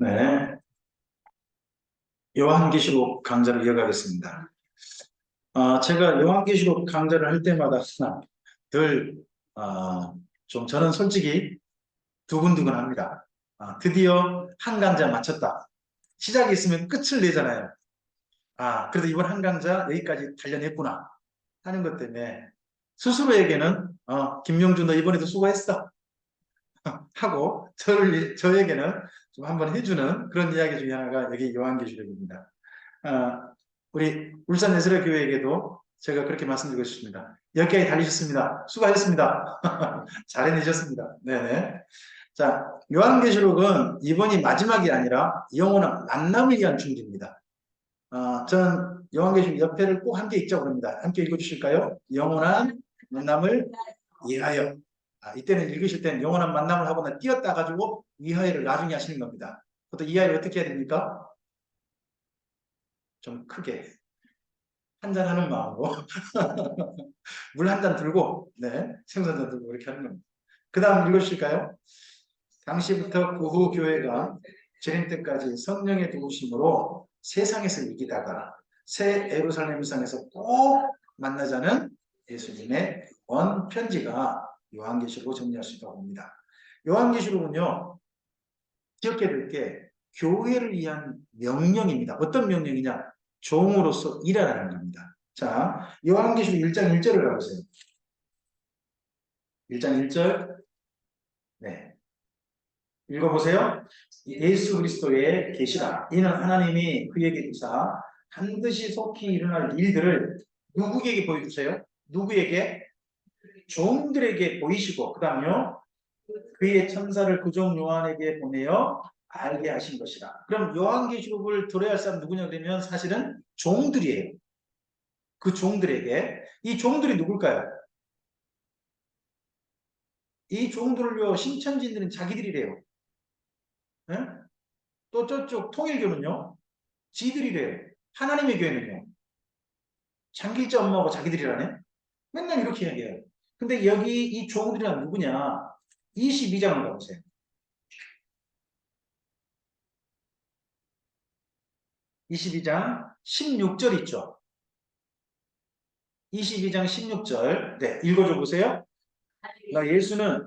네, 요한계시록 강좌를 이어가겠습니다. 제가 요한계시록 강좌를 할 때마다 늘, 저는 솔직히 두근두근합니다. 드디어 한 강좌 마쳤다. 시작이 있으면 끝을 내잖아요. 그래도 이번 한 강좌 여기까지 단련했구나 하는 것 때문에 스스로에게는, 김용준 너 이번에도 수고했어 하고 저에게는 좀 한번 해주는 그런 이야기 중에 하나가 여기 요한계시록입니다. 아, 우리 울산 예술교회에게도 제가 그렇게 말씀드리고 싶습니다. 10개에 달리셨습니다. 수고하셨습니다. 잘 해내셨습니다. 네네. 자, 요한계시록은 이번이 마지막이 아니라 영원한 만남을 위한 준비입니다. 전 요한계시록 옆에를 꼭 함께 읽자고 합니다. 함께 읽어주실까요? 영원한 만남을 위하여. 이때는 읽으실 때는 영원한 만남을 하거나 띄었다 가지고 위하여를 나중에 하시는 겁니다. 그것도 위하여 어떻게 해야 됩니까? 좀 크게 한잔하는 마음으로 물 한 잔 들고 생수 한 잔 들고 이렇게 하는 겁니다. 그 다음 읽으실까요? 당시부터 그 후 교회가 재림 때까지 성령의 도우심으로 세상에서 이기다가 새 예루살렘 상에서 꼭 만나자는 예수님의 원 편지가 요한계시록을 정리할 수 있다고 봅니다. 요한계시록은요, 기억해야 될 게 교회를 위한 명령입니다. 어떤 명령이냐? 종으로서 일하라는 겁니다. 자, 요한계시록 1장 1절을 가보세요. 1장 1절. 네. 읽어보세요. 예수 그리스도의 계시라. 이는 하나님이 그에게 주사 반드시 속히 일어날 일들을 누구에게 보여주세요? 누구에게? 종들에게 보이시고, 그 다음요, 그의 천사를 그종 요한에게 보내어 알게 하신 것이라. 그럼 요한계시록을 들어야 할 사람 누구냐 그러면 사실은 종들이에요. 그 종들에게. 이 종들이 누굴까요? 이 종들을요, 신천지인들은 자기들이래요. 네? 또 저쪽 통일교는요, 지들이래요. 하나님의 교회는요, 장길자 엄마하고 자기들이라네? 맨날 이렇게 얘기해요. 근데 여기 이 종들이란 누구냐? 22장을 가보세요. 22장 16절 있죠? 22장 16절. 네, 읽어줘 보세요. 나 예수는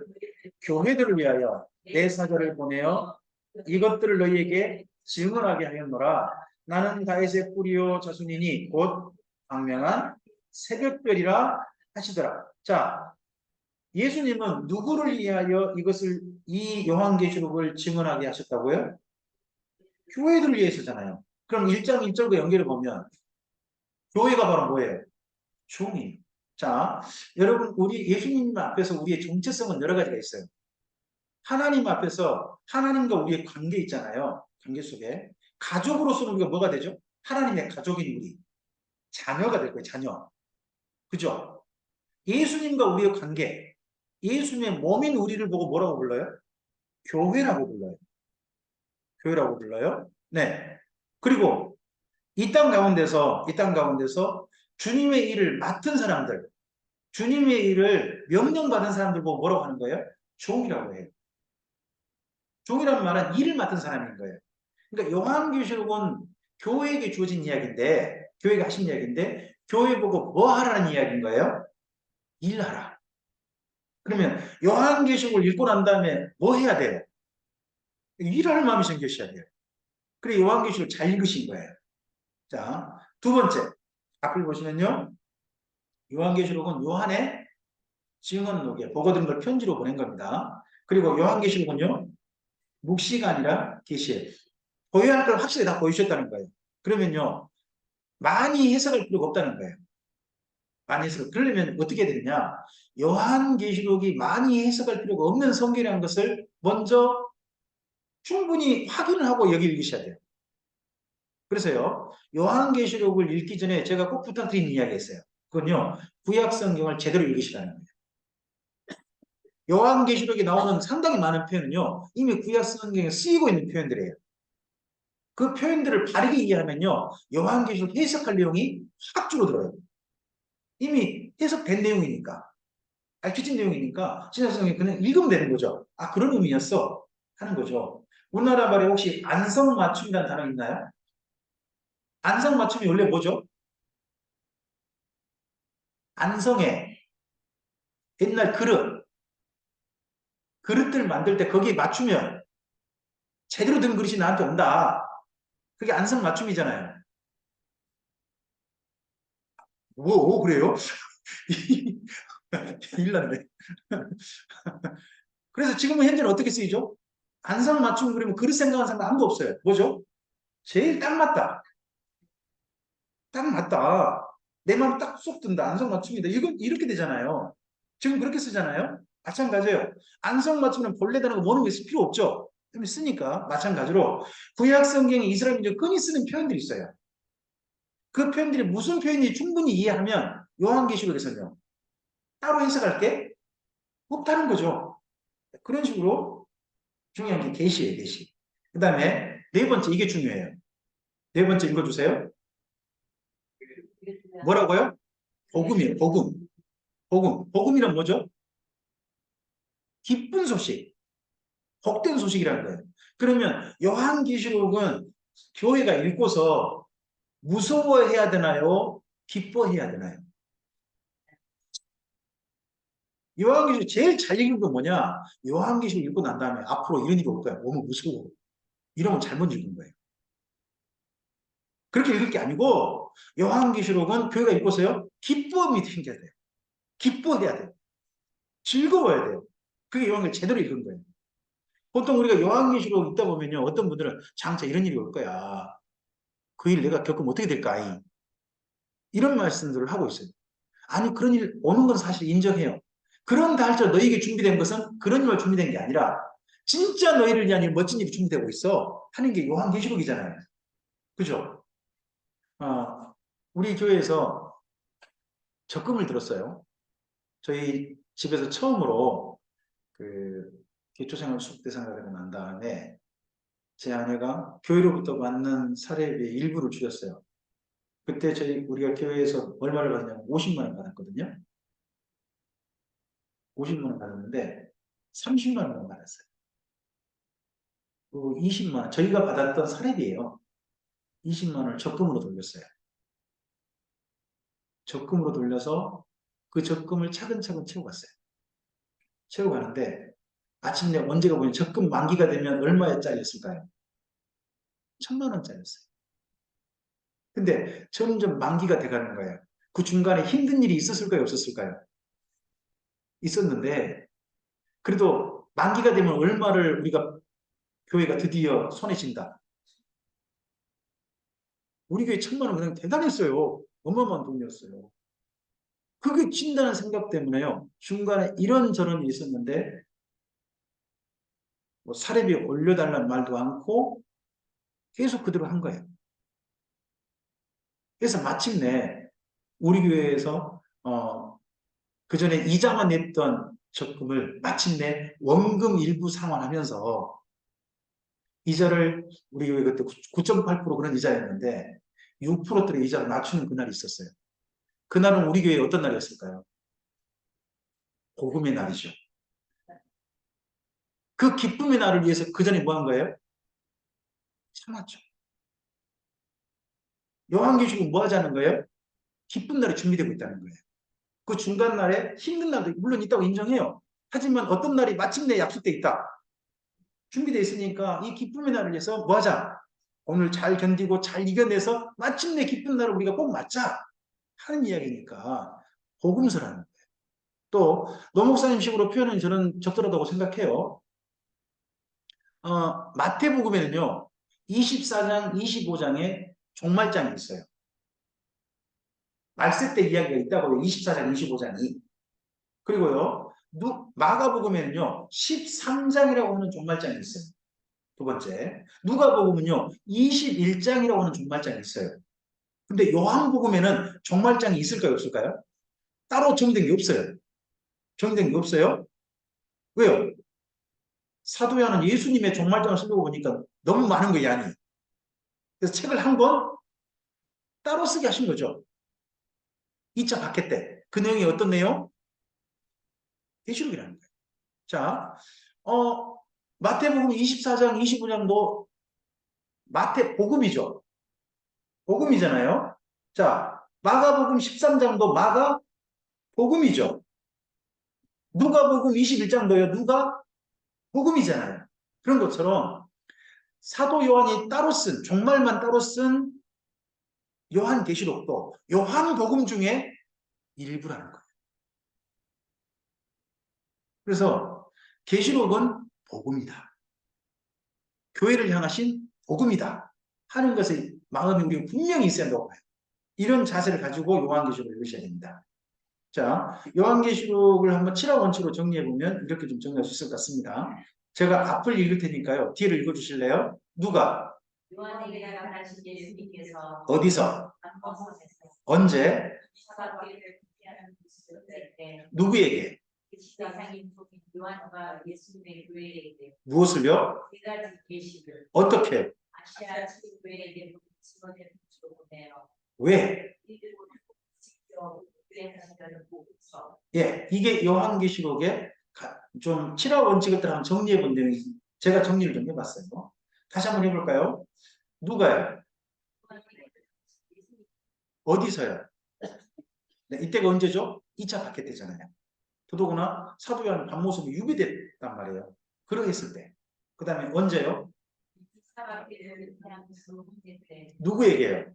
교회들을 위하여 내 사자를 보내어 이것들을 너희에게 증언하게 하였노라. 나는 다윗의 뿌리요 자손이니 곧 광명한 새벽별이라 하시더라. 자, 예수님은 누구를 위하여 이 요한계시록을 증언하게 하셨다고요? 교회들을 위해서잖아요. 그럼 1장 1절과 연결해 보면 교회가 바로 뭐예요? 종이. 자, 여러분 우리 예수님 앞에서 우리의 정체성은 여러 가지가 있어요. 하나님 앞에서 하나님과 우리의 관계 있잖아요. 관계 속에. 가족으로서는 우리가 뭐가 되죠? 하나님의 가족인 우리. 자녀가 될 거예요. 자녀. 그죠? 예수님과 우리의 관계. 예수님의 몸인 우리를 보고 뭐라고 불러요? 교회라고 불러요. 교회라고 불러요. 네. 그리고 이 땅 가운데서 주님의 일을 맡은 사람들, 주님의 일을 명령받은 사람들 보고 뭐라고 하는 거예요? 종이라고 해요. 종이라는 말은 일을 맡은 사람인 거예요. 그러니까 요한계시록은 교회에게 주어진 이야기인데, 교회가 하신 이야기인데, 교회 보고 뭐 하라는 이야기인 거예요? 일하라. 그러면 요한계시록을 읽고 난 다음에 뭐 해야 돼요? 일할 마음이 생기셔야 돼요. 그래 요한계시록 잘 읽으신 거예요. 자, 두 번째. 앞을 보시면요. 요한계시록은 요한의 증언록에 보고든 걸 편지로 보낸 겁니다. 그리고 요한계시록은요. 묵시가 아니라 계시예요. 보여야 할 걸 확실히 다 보여주셨다는 거예요. 그러면요. 많이 해석할 필요가 없다는 거예요. 많이 해석. 그러려면 어떻게 되느냐. 요한계시록이 많이 해석할 필요가 없는 성경이라는 것을 먼저 충분히 확인을 하고 여기 읽으셔야 돼요. 그래서요. 요한계시록을 읽기 전에 제가 꼭 부탁드리는 이야기가 있어요. 그건요. 구약 성경을 제대로 읽으시라는 거예요. 요한계시록에 나오는 상당히 많은 표현은요. 이미 구약 성경에 쓰이고 있는 표현들이에요. 그 표현들을 바르게 이해하면요. 요한계시록 해석할 내용이 확 줄어들어요. 이미 해석된 내용이니까. 알려진 내용이니까 신약 성경 그냥 읽으면 되는 거죠. 그런 의미였어. 하는 거죠. 우리나라 말에 혹시 안성맞춤이라는 단어 있나요? 안성맞춤이 원래 뭐죠? 안성에 옛날 그릇들 만들 때 거기에 맞추면 제대로 된 그릇이 나한테 온다. 그게 안성맞춤이잖아요. 오, 그래요? 일났네. 그래서 지금은 현재는 어떻게 쓰이죠? 안성맞춤 그러면 그릇 생각하는 사람 아무도 없어요. 뭐죠? 제일 딱 맞다. 딱 맞다. 내 마음 딱 쏙 든다. 안성맞춤이다. 이건 이렇게 되잖아요. 지금 그렇게 쓰잖아요. 마찬가지예요. 안성맞춤은 본래 단어가 뭐는 게 필요 없죠. 쓰니까 마찬가지로 구약 성경에 이스라엘 민족 끈이 쓰는 표현들이 있어요. 그 표현들이 무슨 표현인지 충분히 이해하면 요한계시록에서는요. 따로 해석할 게 없다는 거죠. 그런 식으로 중요한 게 계시예요, 계시. 그 다음에 네 번째, 이게 중요해요. 네 번째 읽어주세요. 뭐라고요? 복음이에요, 복음. 복음. 복음이란 뭐죠? 기쁜 소식, 복된 소식이라는 거예요. 그러면 요한계시록은 교회가 읽고서 무서워해야 되나요? 기뻐해야 되나요? 요한계시록 제일 잘 읽는 건 뭐냐? 요한계시록 읽고 난 다음에 앞으로 이런 일이 올 거야. 너무 무서워. 이러면 잘못 읽은 거예요. 그렇게 읽을 게 아니고 요한계시록은 교회가 읽고서요. 기쁨이 생겨야 돼요. 기뻐해야 돼요. 즐거워야 돼요. 그게 요한계시록 제대로 읽은 거예요. 보통 우리가 요한계시록 읽다 보면요. 어떤 분들은 장차 이런 일이 올 거야. 그 일 내가 겪으면 어떻게 될까? 이런 말씀들을 하고 있어요. 아니 그런 일 오는 건 사실 인정해요. 그런다 할지라도 너에게 준비된 것은 그런 일만 준비된 게 아니라 진짜 너희를 위한 멋진 일이 준비되고 있어 하는 게 요한계시록이잖아요. 그죠? 우리 교회에서 적금을 들었어요. 저희 집에서 처음으로 그 기초생활 수급대상을 하고 난 다음에 제 아내가 교회로부터 받는 사례비의 일부를 줄였어요. 그때 우리가 교회에서 얼마를 받냐면 50만 원 받았거든요. 50만 원 받았는데 30만 원만 받았어요. 그리고 20만 원, 저희가 받았던 사례비예요. 20만 원을 적금으로 돌렸어요. 적금으로 돌려서 그 적금을 차근차근 채워갔어요. 채워가는데 아침에 언제가 보면 적금 만기가 되면 얼마짜리였을까요? 1,000만 원짜리였어요. 근데 점점 만기가 돼가는 거예요. 그 중간에 힘든 일이 있었을까요? 없었을까요? 있었는데 그래도 만기가 되면 얼마를 우리가 교회가 드디어 손에 쥔다. 우리 교회 1,000만 원 그냥 대단했어요. 어마어마한 돈이었어요. 그게 친다는 생각 때문에요. 중간에 이런저런 일이 있었는데 뭐 사례비 올려달라는 말도 않고 계속 그대로 한 거예요. 그래서 마침내 우리 교회에서 그 전에 이자만 냈던 적금을 마침내 원금 일부 상환하면서 이자를 우리 교회 그때 9.8% 그런 이자였는데 6%대로 이자를 낮추는 그날이 있었어요. 그날은 우리 교회 어떤 날이었을까요? 복음의 날이죠. 그 기쁨의 날을 위해서 그 전에 뭐 한 거예요? 참았죠. 요한계시록은 뭐 하자는 거예요? 기쁜 날이 준비되고 있다는 거예요. 그 중간 날에 힘든 날도 물론 있다고 인정해요. 하지만 어떤 날이 마침내 약속돼 있다. 준비되어 있으니까 이 기쁨의 날을 위해서 뭐 하자? 오늘 잘 견디고 잘 이겨내서 마침내 기쁜 날을 우리가 꼭 맞자 하는 이야기니까 복음서라는 거예요. 또 노목사님식으로 표현은 저는 적절하다고 생각해요. 마태복음에는요. 24장, 25장에 종말장이 있어요. 말세 때 이야기가 있다고요. 24장, 25장이. 그리고요. 마가복음에는요. 13장이라고 하는 종말장이 있어요. 두 번째. 누가복음은요. 21장이라고 하는 종말장이 있어요. 근데 요한복음에는 종말장이 있을까요? 없을까요? 따로 정된 게 없어요. 정된 게 없어요. 왜요? 사도 요한은 예수님의 종말장을 쓰려고 보니까 너무 많은 거예요, 양이. 그래서 책을 한 권 따로 쓰게 하신 거죠. 2차 박해 때. 그 내용이 어떤 내용? 계시록이라는 거예요. 자, 어, 마태복음 24장, 25장도 마태복음이죠. 복음이잖아요. 자, 마가복음 13장도 마가복음이죠. 누가복음 21장도요. 누가복음이잖아요. 그런 것처럼 사도 요한이 따로 쓴, 종말만 따로 쓴 요한계시록도 요한복음 중에 일부라는 거예요. 그래서 계시록은 복음이다. 교회를 향하신 복음이다. 하는 것의 마음이 우리가 분명히 있어야 한다고 봐요. 이런 자세를 가지고 요한계시록을 읽으셔야 됩니다. 자, 요한계시록을 한번 7화 원칙으로 정리해보면 이렇게 좀 정리할 수 있을 것 같습니다. 제가 앞을 읽을 테니까요. 뒤를 읽어주실래요? 누가? 요한에게 나타나신 예수님께서 어디서? 감범사에서 언제? 사도들을 피하는 모습을 때 누구에게? 지사장인 요한과 예수님의 교회에게 무엇을요? 세 가지 계시를 어떻게? 아시아 교회에게 직원을 보내요. 왜? 이들로 직접 교회하시다는 보고서. 예, 이게 요한계시록의 좀 7화 원칙을 따라 한번 정리해 본 내용이 제가 정리를 좀 해봤어요. 다시 한번 해볼까요? 누가요? 어디서요? 네, 이때가 언제죠? 2차 박해 때잖아요. 더더구나 사도 요한 밤모습이 유비됐단 말이에요. 그러했을 때. 그 다음에 언제요? 누구에게요?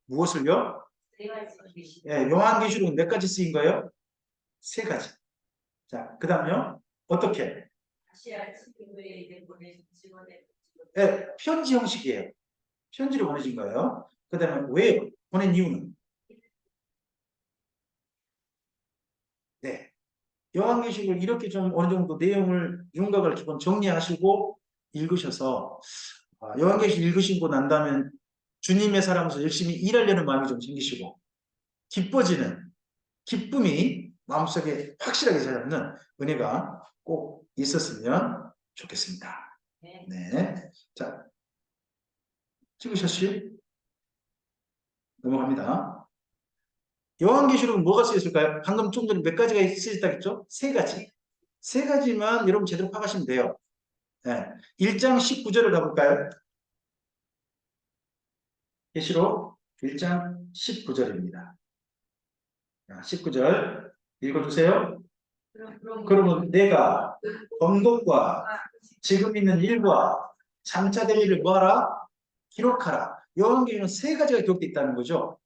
무엇을요? 예, 요한계시록은 몇 가지 쓰인 거예요? 세 가지. 자, 그 다음에요? 어떻게? 예, 편지 형식이에요. 편지를 보내신 거예요. 그 다음에 왜 보낸 이유는? 네. 요한계시록을 이렇게 좀 어느 정도 내용을 윤곽을 기본 정리하시고 읽으셔서 요한계시록 읽으시고 난 다음에 주님의 사람으로서 열심히 일하려는 마음이 좀 생기시고 기뻐지는 기쁨이 마음속에 확실하게 자라는 은혜가 꼭 있었으면 좋겠습니다. 네. 자, 찍으셨지? 넘어갑니다. 요한계시록은 뭐가 쓰였을까요? 방금 좀 전에 몇 가지가 쓰였다고 했죠? 세 가지. 세 가지만 여러분 제대로 파악하시면 돼요. 네. 1장 19절을 가볼까요? 계시록 1장 19절입니다. 19절 읽어주세요. 그러면 내가 본 것과 지금 있는 일과 장차 될 일을 뭐하라? 기록하라. 요한계시록은 세 가지가 기록되어 있다는 거죠.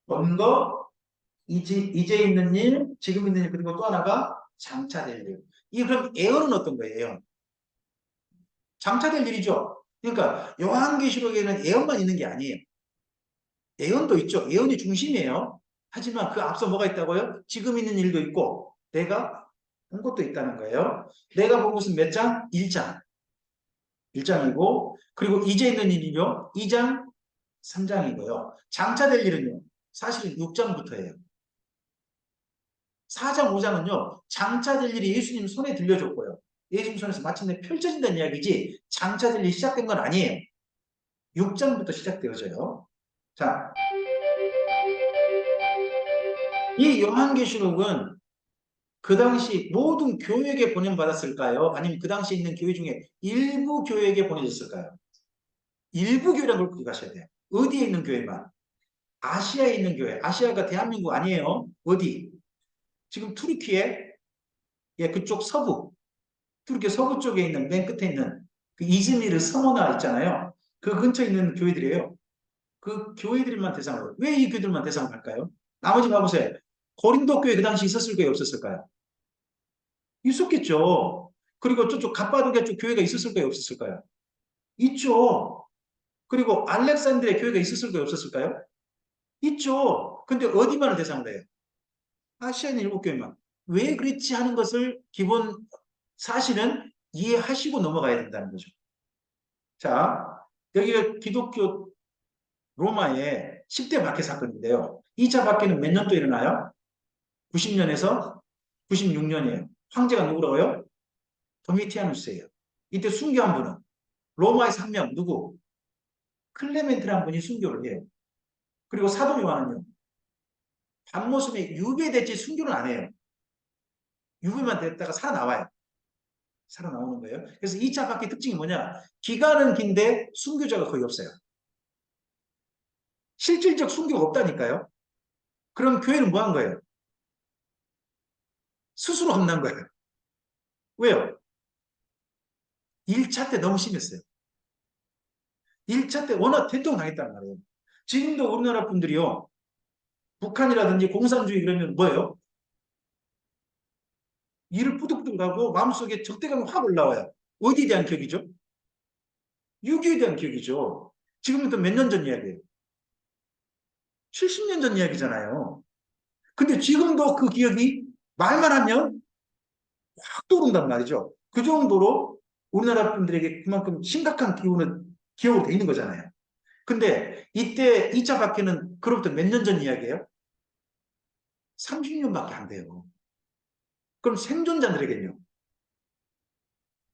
본 것, 이제 있는 일, 지금 있는 일, 그리고 또 하나가 장차 될 일. 이 그럼 예언은 어떤 거예요? 예언. 장차 될 일이죠. 그러니까 요한계시록에는 예언만 있는 게 아니에요. 예언도 있죠. 예언이 중심이에요. 하지만 그 앞서 뭐가 있다고요? 지금 있는 일도 있고 내가 본 것도 있다는 거예요. 내가 본 것은 몇 장? 1장. 1장이고 그리고 이제 있는 일이요. 2장, 3장이고요. 장차 될 일은요. 사실은 6장부터예요. 4장, 5장은요. 장차 될 일이 예수님 손에 들려줬고요. 예수님 손에서 마침내 펼쳐진다는 이야기지 장차 될 일이 시작된 건 아니에요. 6장부터 시작되어져요. 자, 이 요한계시록은 그 당시 모든 교회에게 보냄받았을까요? 아니면 그 당시 있는 교회 중에 일부 교회에게 보내졌을까요? 일부 교회라는 걸 기억하셔야 돼요. 어디에 있는 교회만? 아시아에 있는 교회. 아시아가 대한민국 아니에요. 어디? 지금 투르키에 예, 그쪽 서부. 투르키 서부 쪽에 있는 맨 끝에 있는 그 이즈미르 서머나 있잖아요. 그 근처에 있는 교회들이에요. 그 교회들만 대상으로. 왜 이 교회들만 대상으로 할까요? 나머지 봐보세요. 고린도 교회 그 당시 있었을까요? 없었을까요? 있었겠죠. 그리고 저쪽 갑바도기아 쪽 교회가 있었을까요? 없었을까요? 있죠. 그리고 알렉산드리아 교회가 있었을까요? 없었을까요? 있죠. 근데 어디만을 대상으로 해요? 아시아인 일곱 교회만. 왜 그랬지 하는 것을 기본 사실은 이해하시고 넘어가야 된다는 거죠. 자, 여기가 기독교 로마의 10대 박해 사건인데요. 2차 박해는 몇 년도 일어나요? 90년에서 96년이에요. 황제가 누구라고요? 도미티아누스예요. 이때 순교한 분은 로마에서 한 명 누구? 클레멘트라는 분이 순교를 해요. 그리고 사도 요한은요. 밤모습에 유배됐지 순교는 안 해요. 유배만 됐다가 살아나와요. 살아나오는 거예요. 그래서 2차 박해 특징이 뭐냐? 기간은 긴데 순교자가 거의 없어요. 실질적 순교가 없다니까요. 그럼 교회는 뭐 한 거예요? 스스로 혼난 거예요. 왜요? 1차 때 너무 심했어요. 1차 때 워낙 대통당했단 말이에요. 지금도 우리나라 분들이요. 북한이라든지 공산주의 그러면 뭐예요? 이를 뿌득뿌득 하고 마음속에 적대감이 확 올라와요. 어디에 대한 기억이죠? 6.25에 대한 기억이죠. 지금부터 몇 년 전 이야기예요. 70년 전 이야기잖아요. 근데 지금도 그 기억이 말만 하면 확 떠오른단 말이죠. 그 정도로 우리나라 분들에게 그만큼 심각한 기억으로 돼 있는 거잖아요. 근데 이때 2차 박해는 그로부터 몇 년 전 이야기예요? 30년밖에 안 돼요. 그럼 생존자들에게는요?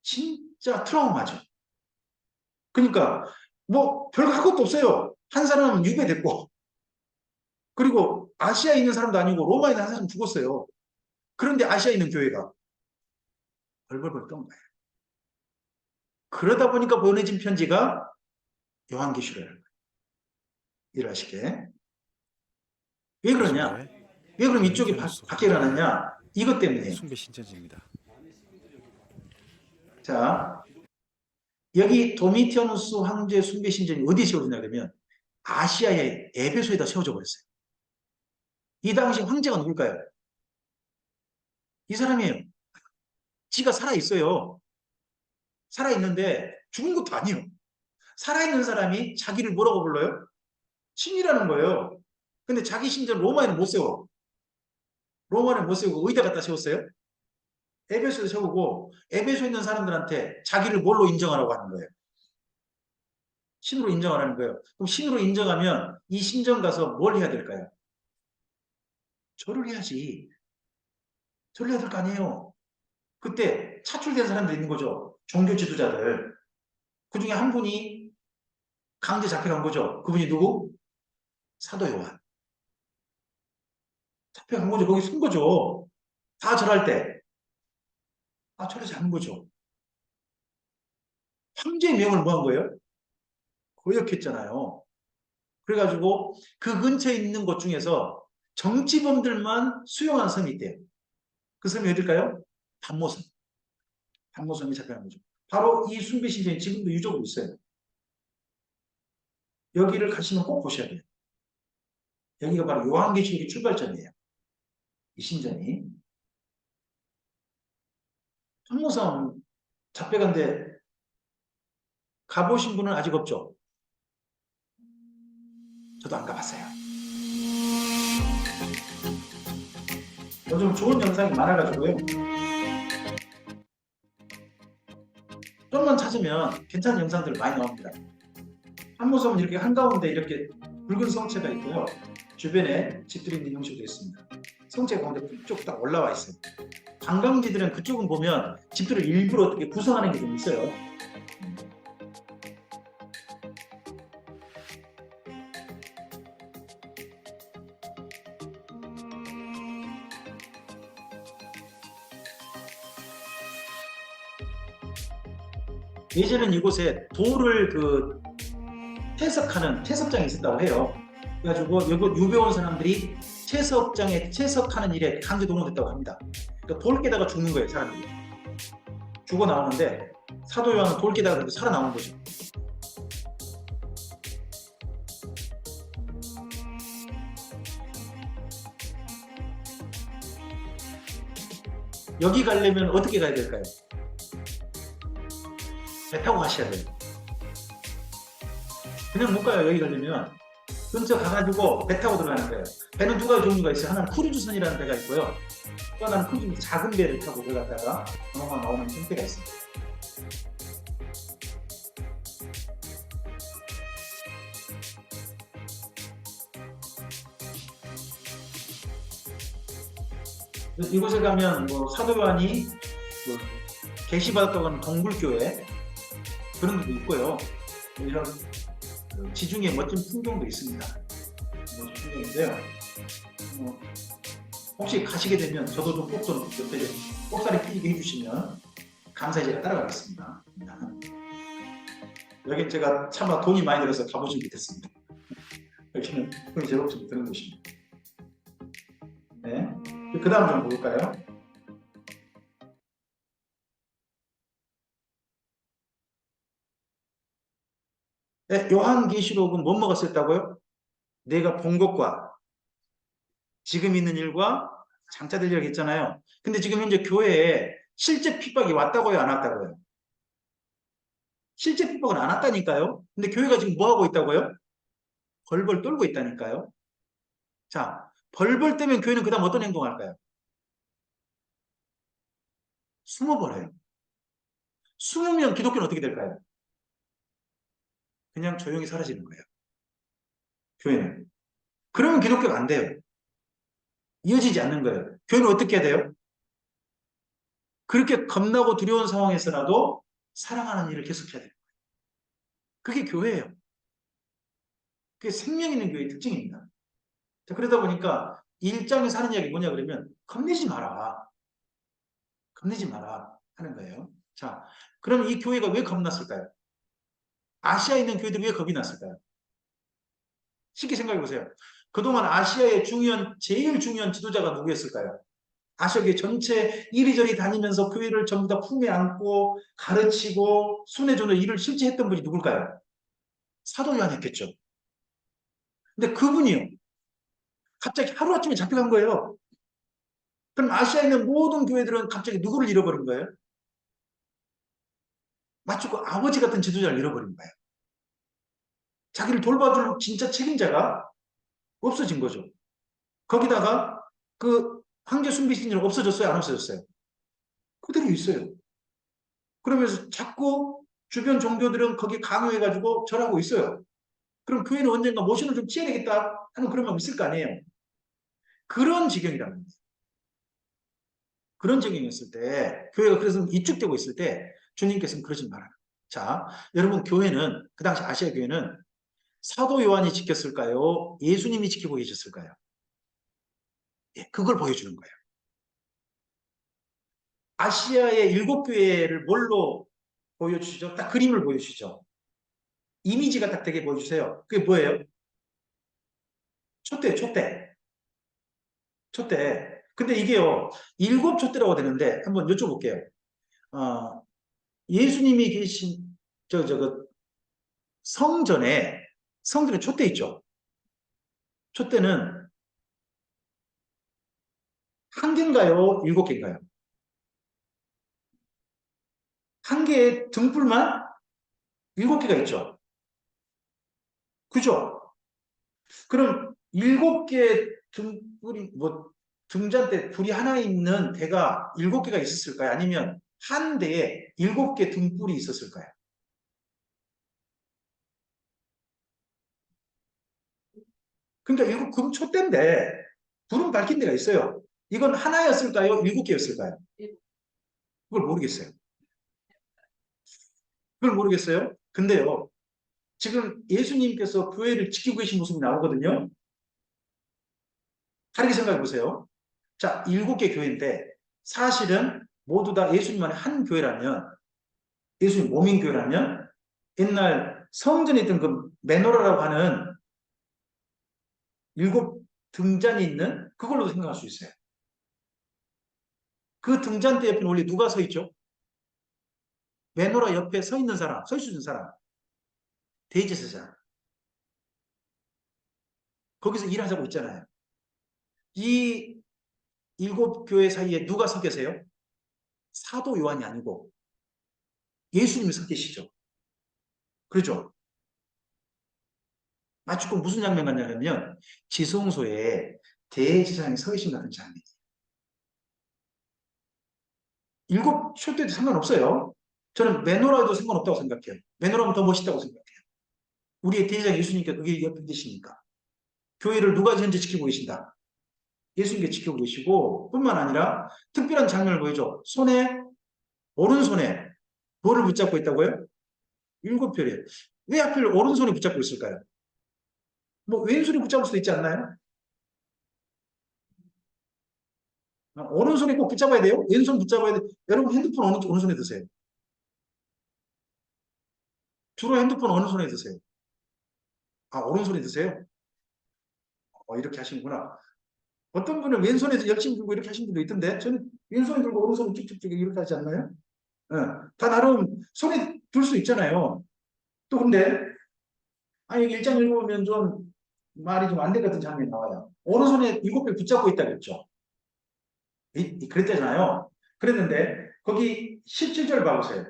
진짜 트라우마죠. 그러니까 뭐 별거 할 것도 없어요. 한 사람은 유배됐고 그리고 아시아에 있는 사람도 아니고 로마에 있는 한 사람 죽었어요. 그런데 아시아에 있는 교회가 벌벌벌 떤 거예요. 그러다 보니까 보내진 편지가 요한계시록이라는 거예요. 일하시게. 왜 그러냐? 왜 그럼 이쪽이 밖에 일어났냐? 이것 때문에요. 숭배 신천지입니다. 자, 여기 도미티아누스 황제 숭배 신전이 어디에 세워졌냐 그러면 아시아의 에베소에다 세워져 버렸어요. 이 당시 황제가 누굴까요? 이 사람이에요. 지가 살아있어요. 살아있는데 죽은 것도 아니에요. 살아있는 사람이 자기를 뭐라고 불러요? 신이라는 거예요. 근데 자기 신전 로마에는 못 세워. 로마는 못 세우고 어디다 갖다 세웠어요? 에베소에 세우고 에베소에 있는 사람들한테 자기를 뭘로 인정하라고 하는 거예요? 신으로 인정하라는 거예요. 그럼 신으로 인정하면 이 신전 가서 뭘 해야 될까요? 절을 해야지. 절을 해야 될 거 아니에요. 그때 차출된 사람들이 있는 거죠. 종교 지도자들. 그 중에 한 분이 강제 잡혀간 거죠. 그분이 누구? 사도 요한. 잡혀간 거죠. 거기 쓴 거죠. 다 절할 때. 아, 절하지 않은 거죠. 황제의 명을 뭐 한 거예요? 거역했잖아요. 그래가지고 그 근처에 있는 곳 중에서 정치범들만 수용한 섬이 있대요. 그 섬이 어딜까요? 단모섬. 단모섬이 잡혀간 거죠. 바로 이 숭배 신전이 지금도 유적으로 있어요. 여기를 가시면 꼭 보셔야 돼요. 여기가 바로 요한계시록의 출발점이에요. 이 신전이. 단모섬 잡혀간데 가보신 분은 아직 없죠? 저도 안 가봤어요. 요즘 좋은 영상이 많아가지고요. 좀만 찾으면 괜찮은 영상들 많이 나옵니다. 한모섬은 이렇게 한가운데 이렇게 붉은 성체가 있고요. 주변에 집들이 있는 형식으로 되어 있습니다. 성체 가운데 쭉 딱 올라와 있어요. 관광지들은 그쪽은 보면 집들을 일부러 어떻게 구성하는 게 좀 있어요. 예전엔 이곳에 돌을 채석하는 채석장이 있었다고 해요. 그래가지고 이곳 유배 온 사람들이 채석장에 채석하는 일에 강제 동원됐다고 합니다. 그러니까 돌 깨다가 죽는 거예요, 사람들이. 죽어 나오는데 사도 요한은 돌 깨다가 살아나온 거죠. 여기 가려면 어떻게 가야 될까요? 배 타고 가셔야 돼요. 그냥 못 가요. 여기 가려면 근처 가가지고 배 타고 들어가는 거예요. 배는 두 가지 종류가 있어요. 하나는 크루즈선이라는 배가 있고요. 또 하나는 크루즈 작은 배를 타고 들어갔다가 넘어가 나오는 형태가 있습니다. 이곳에 가면 뭐 사도 요한이 계시받았다고 하는 동굴교회 그런 것도 있고요. 이런 지중해 멋진 풍경도 있습니다. 멋진 풍경인데요. 혹시 가시게 되면 저도 좀 꼭 좀 옆에 좀 꼭다리 피게 해주시면 감사히 제가 따라가겠습니다. 여기 제가 차마 돈이 많이 들어서 가보지 못했습니다. 여기는 돈이 제일 없이 드는 곳입니다. 네. 그 다음 좀 볼까요? 네, 요한계시록은 뭐뭐가 썼다고요? 내가 본 것과 지금 있는 일과 장차될 일을 했잖아요. 근데 지금 현재 교회에 실제 핍박이 왔다고요, 안 왔다고요? 실제 핍박은 안 왔다니까요. 근데 교회가 지금 뭐 하고 있다고요? 벌벌 떨고 있다니까요. 자, 벌벌 떨면 교회는 그다음 어떤 행동할까요? 숨어버려요. 숨으면 기독교는 어떻게 될까요? 그냥 조용히 사라지는 거예요. 교회는. 그러면 기독교가 안 돼요. 이어지지 않는 거예요. 교회는 어떻게 해야 돼요? 그렇게 겁나고 두려운 상황에서라도 사랑하는 일을 계속해야 돼요. 그게 교회예요. 그게 생명 있는 교회의 특징입니다. 자, 그러다 보니까 1장에서 하는 이야기 뭐냐 그러면 겁내지 마라. 겁내지 마라 하는 거예요. 자, 그럼 이 교회가 왜 겁났을까요? 아시아에 있는 교회들이 왜 겁이 났을까요? 쉽게 생각해 보세요. 그동안 아시아의 제일 중요한 지도자가 누구였을까요? 아시아교회 전체 이리저리 다니면서 교회를 전부 다 품에 안고 가르치고 순회전도 일을 실제 했던 분이 누굴까요? 사도 요한이었겠죠. 근데 그분이요. 갑자기 하루아침에 잡혀간 거예요. 그럼 아시아에 있는 모든 교회들은 갑자기 누구를 잃어버린 거예요? 마치 그 아버지 같은 지도자를 잃어버린 거예요. 자기를 돌봐줄 진짜 책임자가 없어진 거죠. 거기다가 그 황제 순비신이 없어졌어요? 안 없어졌어요? 그대로 있어요. 그러면서 자꾸 주변 종교들은 거기 강요해가지고 절하고 있어요. 그럼 교회는 언젠가 모션을 좀 취해야 되겠다 하는 그런 마음이 있을 거 아니에요. 그런 지경이라는 거예요. 그런 지경이었을 때 교회가 그래서 이축되고 있을 때 주님께서는 그러지 말아요. 자, 여러분 교회는 그 당시 아시아 교회는 사도 요한이 지켰을까요? 예수님이 지키고 계셨을까요? 예, 그걸 보여주는 거예요. 아시아의 7교회를 뭘로 보여주시죠? 딱 그림을 보여주시죠. 이미지가 딱 되게 보여주세요. 그게 뭐예요? 촛대, 촛대. 촛대. 근데 이게요, 7촛대라고 되는데, 한번 여쭤볼게요. 어, 예수님이 계신, 그, 성전에 촛대 있죠? 촛대는 한 개인가요? 7개인가요? 한 개의 등불만 7개가 있죠? 그죠? 그럼 7개의 등불이, 등잔대 불이 하나 있는 대가 7개가 있었을까요? 아니면 한 대에 7개 등불이 있었을까요? 그러니까 이거 금초대인데 불은 밝힌 데가 있어요. 이건 하나였을까요? 7개였을까요? 그걸 모르겠어요. 그걸 모르겠어요. 근데요, 지금 예수님께서 교회를 지키고 계신 모습이 나오거든요. 다르게 생각해 보세요. 자, 7개 교회인데 사실은 모두 다 예수님 안에 한 교회라면, 예수님 몸인 교회라면 옛날 성전에 있던 그 메노라라고 하는 7등잔이 있는 그걸로도 생각할 수 있어요. 그 등잔대 옆에 원래 누가 서 있죠? 메노라 옆에 서 있는 사람, 서 있는 사람, 대제사장. 거기서 일하자고 있잖아요. 이 7교회 사이에 누가 서 계세요? 사도 요한이 아니고 예수님이 서 계시죠. 그렇죠? 마치 그 무슨 장면 같냐면 지성소에 대제사장이 서 계신 같은 장면. 7초 때도 상관없어요. 저는 메노라도 상관없다고 생각해요. 메노라면 더 멋있다고 생각해요. 우리의 대제사장 예수님께 그게 옆에 계시니까. 교회를 누가 현재 지키고 계신다? 예수님께 지키고 계시고 뿐만 아니라 특별한 장면을 보여줘. 오른손에 뭐를 붙잡고 있다고요? 7별이에요. 왜 하필 오른손에 붙잡고 있을까요? 뭐 왼손에 붙잡을 수도 있지 않나요? 오른손에 꼭 붙잡아야 돼요? 왼손 붙잡아야 돼요? 여러분 핸드폰 어느 손에 드세요? 주로 핸드폰 어느 손에 드세요? 아, 오른손에 드세요? 이렇게 하시는구나. 어떤 분은 왼손에서 열심히 들고 이렇게 하시는 분도 있던데, 저는 왼손에 들고 오른손을 쭉쭉쭉 이렇게 하지 않나요? 예. 다 나름 손에 들 수 있잖아요. 또 근데, 여기 1장 읽어보면 좀 말이 좀 안 될 것 같은 장면이 나와요. 오른손에 7개 붙잡고 있다 그랬죠. 그랬잖아요. 그랬는데, 거기 17절 봐보세요.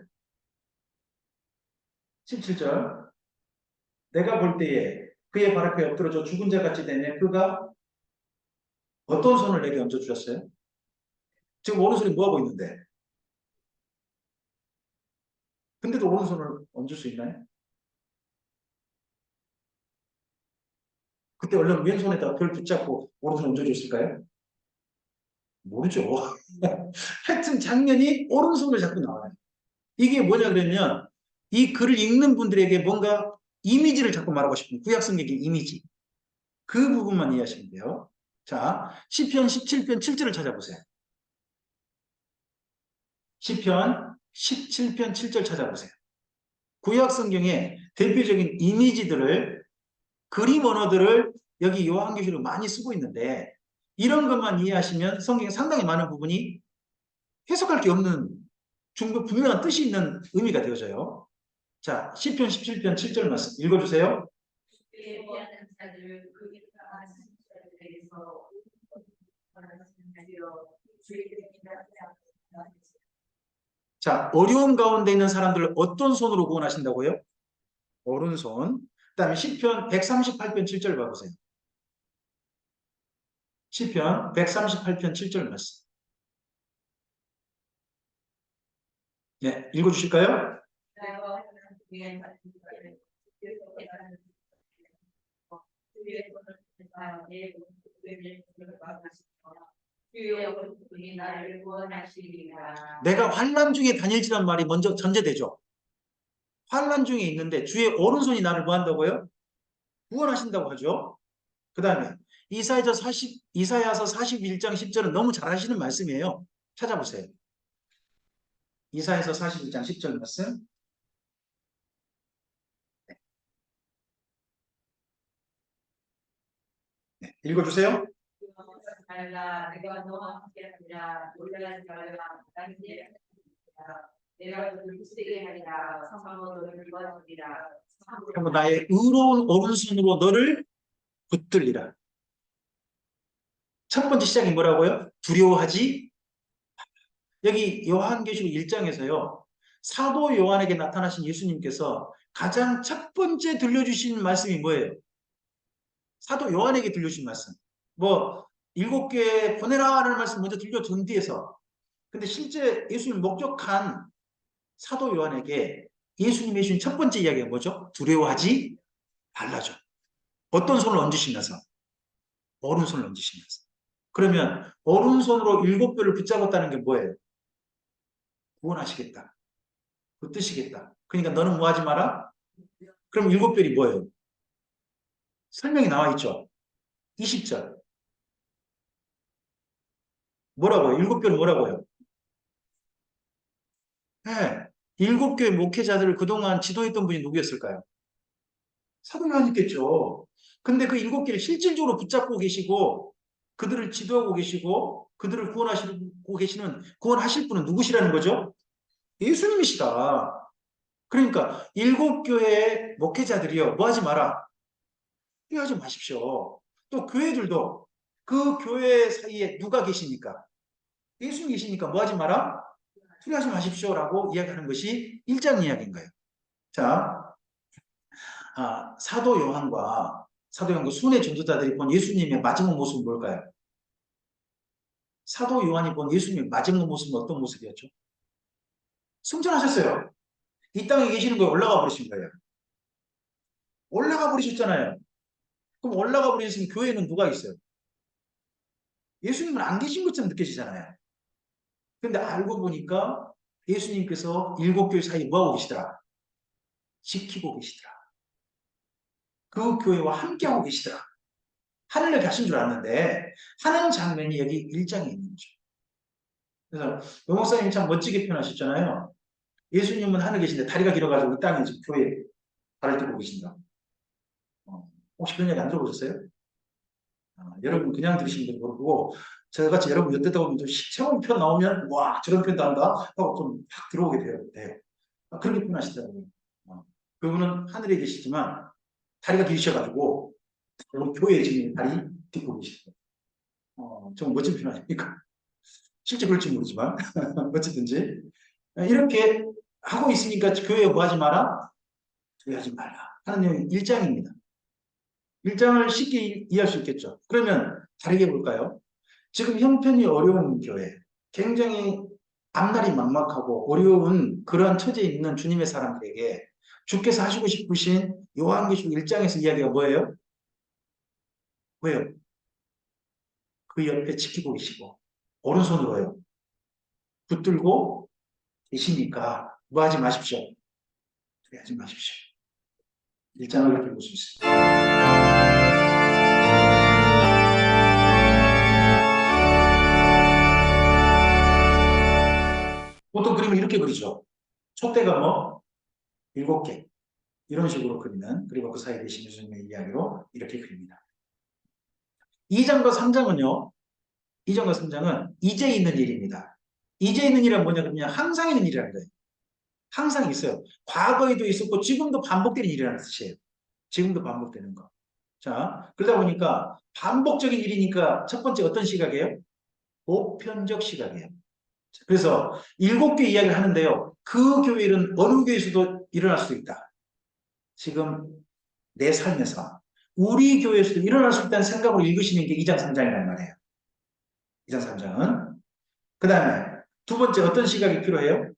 17절. 내가 볼 때에 그의 발 앞에 엎드러져 죽은 자 같이 되네. 그가 어떤 손을 내게 얹어 주셨어요? 지금 오른손이 뭐 하고 있는데? 근데도 오른손을 얹을 수 있나요? 그때 얼른 왼손에다 별 붙잡고 오른손 얹어줬을까요? 모르죠. 하여튼 장면이 오른손을 자꾸 나와요. 이게 뭐냐 그러면 이 글을 읽는 분들에게 뭔가 이미지를 자꾸 말하고 싶은 구약성경의 이미지. 그 부분만 이해하시면 돼요. 자, 시편 17편 7절을 찾아보세요. 시편 17편 7절 찾아보세요. 구약성경의 대표적인 이미지들을 그림 언어들을 여기 요한계시로 많이 쓰고 있는데 이런 것만 이해하시면 성경에 상당히 많은 부분이 해석할 게 없는 중국 분명한 뜻이 있는 의미가 되어져요. 자, 시편 17편 7절 말씀 읽어주세요. 주의 피하는 자들을 그 이름과 자들에게서 말씀하시어 주의 자, 어려움 가운데 있는 사람들을 어떤 손으로 구원하신다고요? 오른손. 그 다음에 시편 138편 7절 봐보세요. 시편 138편 7절 말씀. 네, 읽어주실까요? 내가 환난 중에 다닐지란 말이 먼저 전제되죠. 환난 중에 있는데 주의 오른손이 나를 뭐 한다고요? 구원하신다고 하죠. 그 다음에 이사야서 41장 10절은 너무 잘 하시는 말씀이에요. 찾아보세요. 이사야서 41장 10절 말씀. 네, 읽어주세요. 그리고 나의 의로운 오른손으로 너를 붙들리라. 첫 번째 시작이 뭐라고요? 두려워하지. 여기 요한계시록 1장에서요. 사도 요한에게 나타나신 예수님께서 가장 첫 번째 들려주신 말씀이 뭐예요? 사도 요한에게 들려주신 말씀. 뭐 7교회 보내라라는 말씀 먼저 들려준 뒤에서 근데 실제 예수님 목격한 사도 요한에게 예수님이 해주신 첫 번째 이야기가 뭐죠? 두려워하지 말라죠. 어떤 손을 얹으시면서? 오른손을 얹으시면서. 그러면 오른손으로 7뼈를 붙잡았다는 게 뭐예요? 구원하시겠다. 붙드시겠다. 그러니까 너는 뭐 하지 마라? 그럼 7뼈이 뭐예요? 설명이 나와 있죠. 20절. 뭐라고요? 7뼈는 뭐라고요? 네. 7교회 목회자들을 그동안 지도했던 분이 누구였을까요? 사도 요한이겠죠. 근데 그 7개를 실질적으로 붙잡고 계시고 그들을 지도하고 계시고 그들을 구원하시고 계시는 구원하실 분은 누구시라는 거죠? 예수님이시다. 그러니까 7교회의 목회자들이요. 뭐 하지 마라. 뛰어하지 마십시오. 또 교회들도 그 교회 사이에 누가 계시니까? 예수님 계시니까 뭐 하지 마라? 투리하지 마십시오라고 이야기하는 것이 1장 이야기인 거예요. 자, 사도 요한과 순회 전도자들이 본 예수님의 마지막 모습은 뭘까요? 사도 요한이 본 예수님의 마지막 모습은 어떤 모습이었죠? 승천하셨어요. 이 땅에 계시는 거에 올라가 버리신 거예요. 올라가 버리셨잖아요. 그럼 올라가 버리신 교회는 누가 있어요? 예수님은 안 계신 것처럼 느껴지잖아요. 근데 알고 보니까 예수님께서 7교회 사이에 뭐하고 계시더라? 지키고 계시더라. 그 교회와 함께하고 계시더라. 하늘에 가신 줄 알았는데 하는 장면이 여기 1장에 있는 거죠. 그래서 용 목사님이 참 멋지게 표현하셨잖아요. 예수님은 하늘에 계신데 다리가 길어가지고 이 땅에 지금 교회 발을 딛고 계신다. 혹시 그런 얘기 안 들어보셨어요? 여러분 그냥 들으신 분들 모르고 저같이 여러분 엿듣다 보면 좀 시체적인 표현 나오면 와 저런 표현 나온다 하고 좀 확 들어오게 돼요. 그렇게 표현하시더라고요. 그분은 하늘에 계시지만 다리가 길으셔가지고 우리 교회에 지금 다리 딛고 계시죠. 좀 멋진 표현 아닙니까? 실제 그럴지 모르지만 어쨌든지 이렇게 하고 있으니까 교회에 뭐 하지 마라? 교회하지 마라 하는 내용이 1장입니다. 1장을 쉽게 이해할 수 있겠죠. 그러면 다르게 볼까요? 지금 형편이 어려운 교회, 굉장히 앞날이 막막하고 어려운 그런 처지에 있는 주님의 사람들에게 주께서 하시고 싶으신 요한계시록 1장에서 이야기가 뭐예요? 왜요? 그 옆에 지키고 계시고 오른손으로요. 붙들고 계시니까 뭐 하지 마십시오. 하지 마십시오. 1장을 이렇게 볼 수 있습니다. 보통 그림을 이렇게 그리죠. 촛대가 뭐 7개 이런 식으로 그리는 그리고 그 사이에 계신 예수님의 이야기로 이렇게 그립니다. 2장과 3장은요. 2장과 3장은 이제 있는 일입니다. 이제 있는 일은 뭐냐 그러면 항상 있는 일이라는 거예요. 항상 있어요. 과거에도 있었고 지금도 반복되는 일이라는 뜻이에요. 지금도 반복되는 거. 자, 그러다 보니까 반복적인 일이니까 첫 번째 어떤 시각이에요? 보편적 시각이에요. 그래서 7개 이야기를 하는데요. 그 교회는 어느 교회에서도 일어날 수도 있다. 지금 내 삶에서 우리 교회에서도 일어날 수 있다는 생각으로 읽으시는 게 2장 3장이란 말이에요. 2장 3장은. 그 다음에 두 번째 어떤 시각이 필요해요?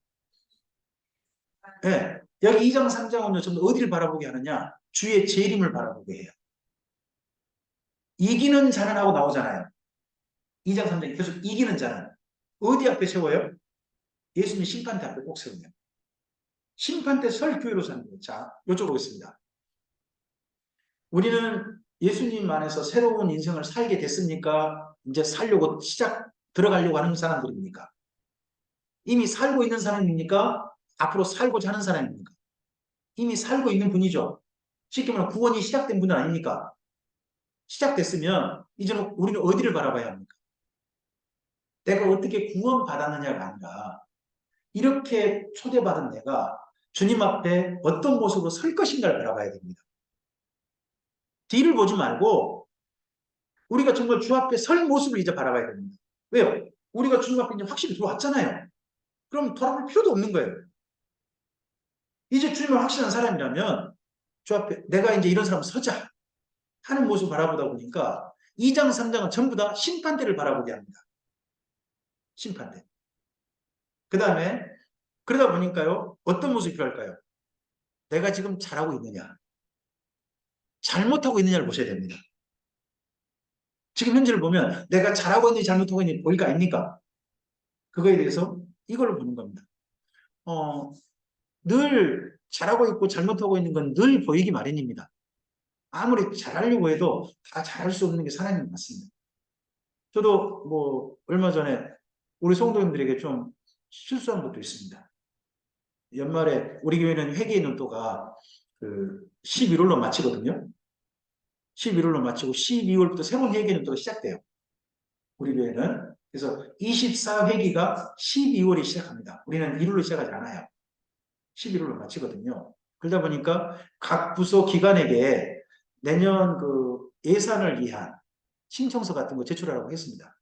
네. 여기 2장 3장은요. 좀 어디를 바라보게 하느냐? 주의 재림을 바라보게 해요. 이기는 자는 하고 나오잖아요. 2장 3장이 계속 이기는 자는 어디 앞에 세워요? 예수님 심판대 앞에 꼭 세우면 심판대 설 교회로 사는 거예요. 자, 여쭤보겠습니다. 우리는 예수님 안에서 새로운 인생을 살게 됐습니까? 이제 살려고 들어가려고 하는 사람들입니까? 이미 살고 있는 사람입니까? 앞으로 살고자 하는 사람입니까? 이미 살고 있는 분이죠. 쉽게 말하면 구원이 시작된 분은 아닙니까? 시작됐으면 이제는 우리는 어디를 바라봐야 합니까? 내가 어떻게 구원받았느냐가 아니라 이렇게 초대받은 내가 주님 앞에 어떤 모습으로 설 것인가를 바라봐야 됩니다. 뒤를 보지 말고 우리가 정말 주 앞에 설 모습을 이제 바라봐야 됩니다. 왜요? 우리가 주님 앞에 이제 확실히 들어왔잖아요. 그럼 돌아볼 필요도 없는 거예요. 이제 주님을 확신한 사람이라면 주 앞에 내가 이제 이런 사람 서자 하는 모습을 바라보다 보니까 2장, 3장은 전부 다 심판대를 바라보게 합니다. 심판대. 그 다음에 그러다 보니까요. 어떤 모습이 필요할까요? 내가 지금 잘하고 있느냐 잘못하고 있느냐를 보셔야 됩니다. 지금 현재를 보면 내가 잘하고 있는지 잘못하고 있는지 보일 거 아닙니까? 그거에 대해서 이걸로 보는 겁니다. 늘 잘하고 있고 잘못하고 있는 건 늘 보이기 마련입니다. 아무리 잘하려고 해도 다 잘할 수 없는 게 사람인 것 같습니다. 저도 뭐 얼마 전에 우리 성도님들에게 좀 실수한 것도 있습니다. 연말에 우리 교회는 회계 연도가 그 11월로 마치거든요. 11월로 마치고 12월부터 새로운 회계 연도가 시작돼요. 우리 교회는. 그래서 24회기가 12월에 시작합니다. 우리는 1월로 시작하지 않아요. 11월로 마치거든요. 그러다 보니까 각 부서 기관에게 내년 그 예산을 위한 신청서 같은 거 제출하라고 했습니다.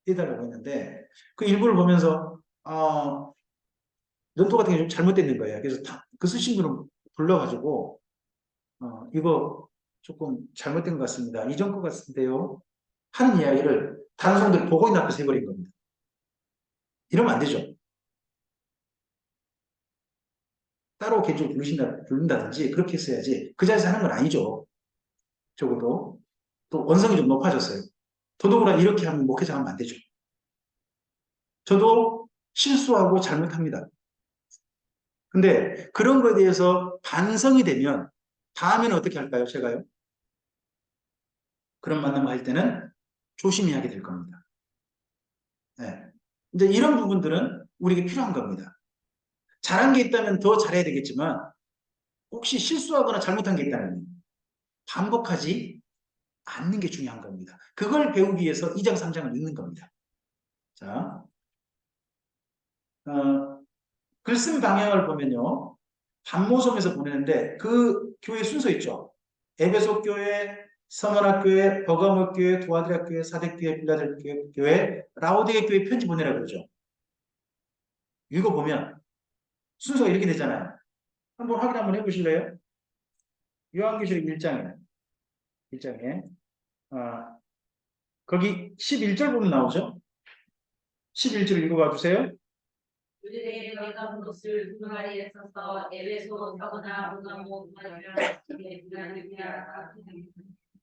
해달라고 했는데 그 일부를 보면서 연도 같은 게 좀 잘못됐는 거예요. 그래서 그 쓰신 분을 불러가지고 이거 조금 잘못된 것 같습니다. 이전 것 같은데요. 하는 이야기를 다른 성들 보고 있는 앞에서 해버린 겁니다. 이러면 안 되죠. 따로 개인적으로 부른다든지 그렇게 했어야지 그 자리에서 하는 건 아니죠. 적어도 또 원성이 좀 높아졌어요. 더더구나 이렇게 하면 목회자 하면 안 되죠. 저도 실수하고 잘못합니다. 근데 그런 거에 대해서 반성이 되면 다음에는 어떻게 할까요? 제가요? 그런 만남을 할 때는 조심히 하게 될 겁니다. 네. 이제 이런 부분들은 우리에게 필요한 겁니다. 잘한 게 있다면 더 잘해야 되겠지만 혹시 실수하거나 잘못한 게 있다면 반복하지 않는 게 중요한 겁니다. 그걸 배우기 위해서 2장, 3장을 읽는 겁니다. 자, 글쓴 방향을 보면요. 반모섬에서 보내는데 그 교회 순서 있죠. 에베소 교회, 서머나 교회, 버가모 교회, 도아드라 교회, 사대 교회, 빌라델 교회, 라오디게 교회 편지 보내라고 그러죠. 읽어보면 순서가 이렇게 되잖아요. 한번 확인 한번 해보실래요? 요한계시록 1장에 거기 11절 보면 나오죠. 11절 읽어봐 주세요. 그들의 너희가 것을 두루마리에 써서 에베소 서거나 로가모 도아디라 빌라델비아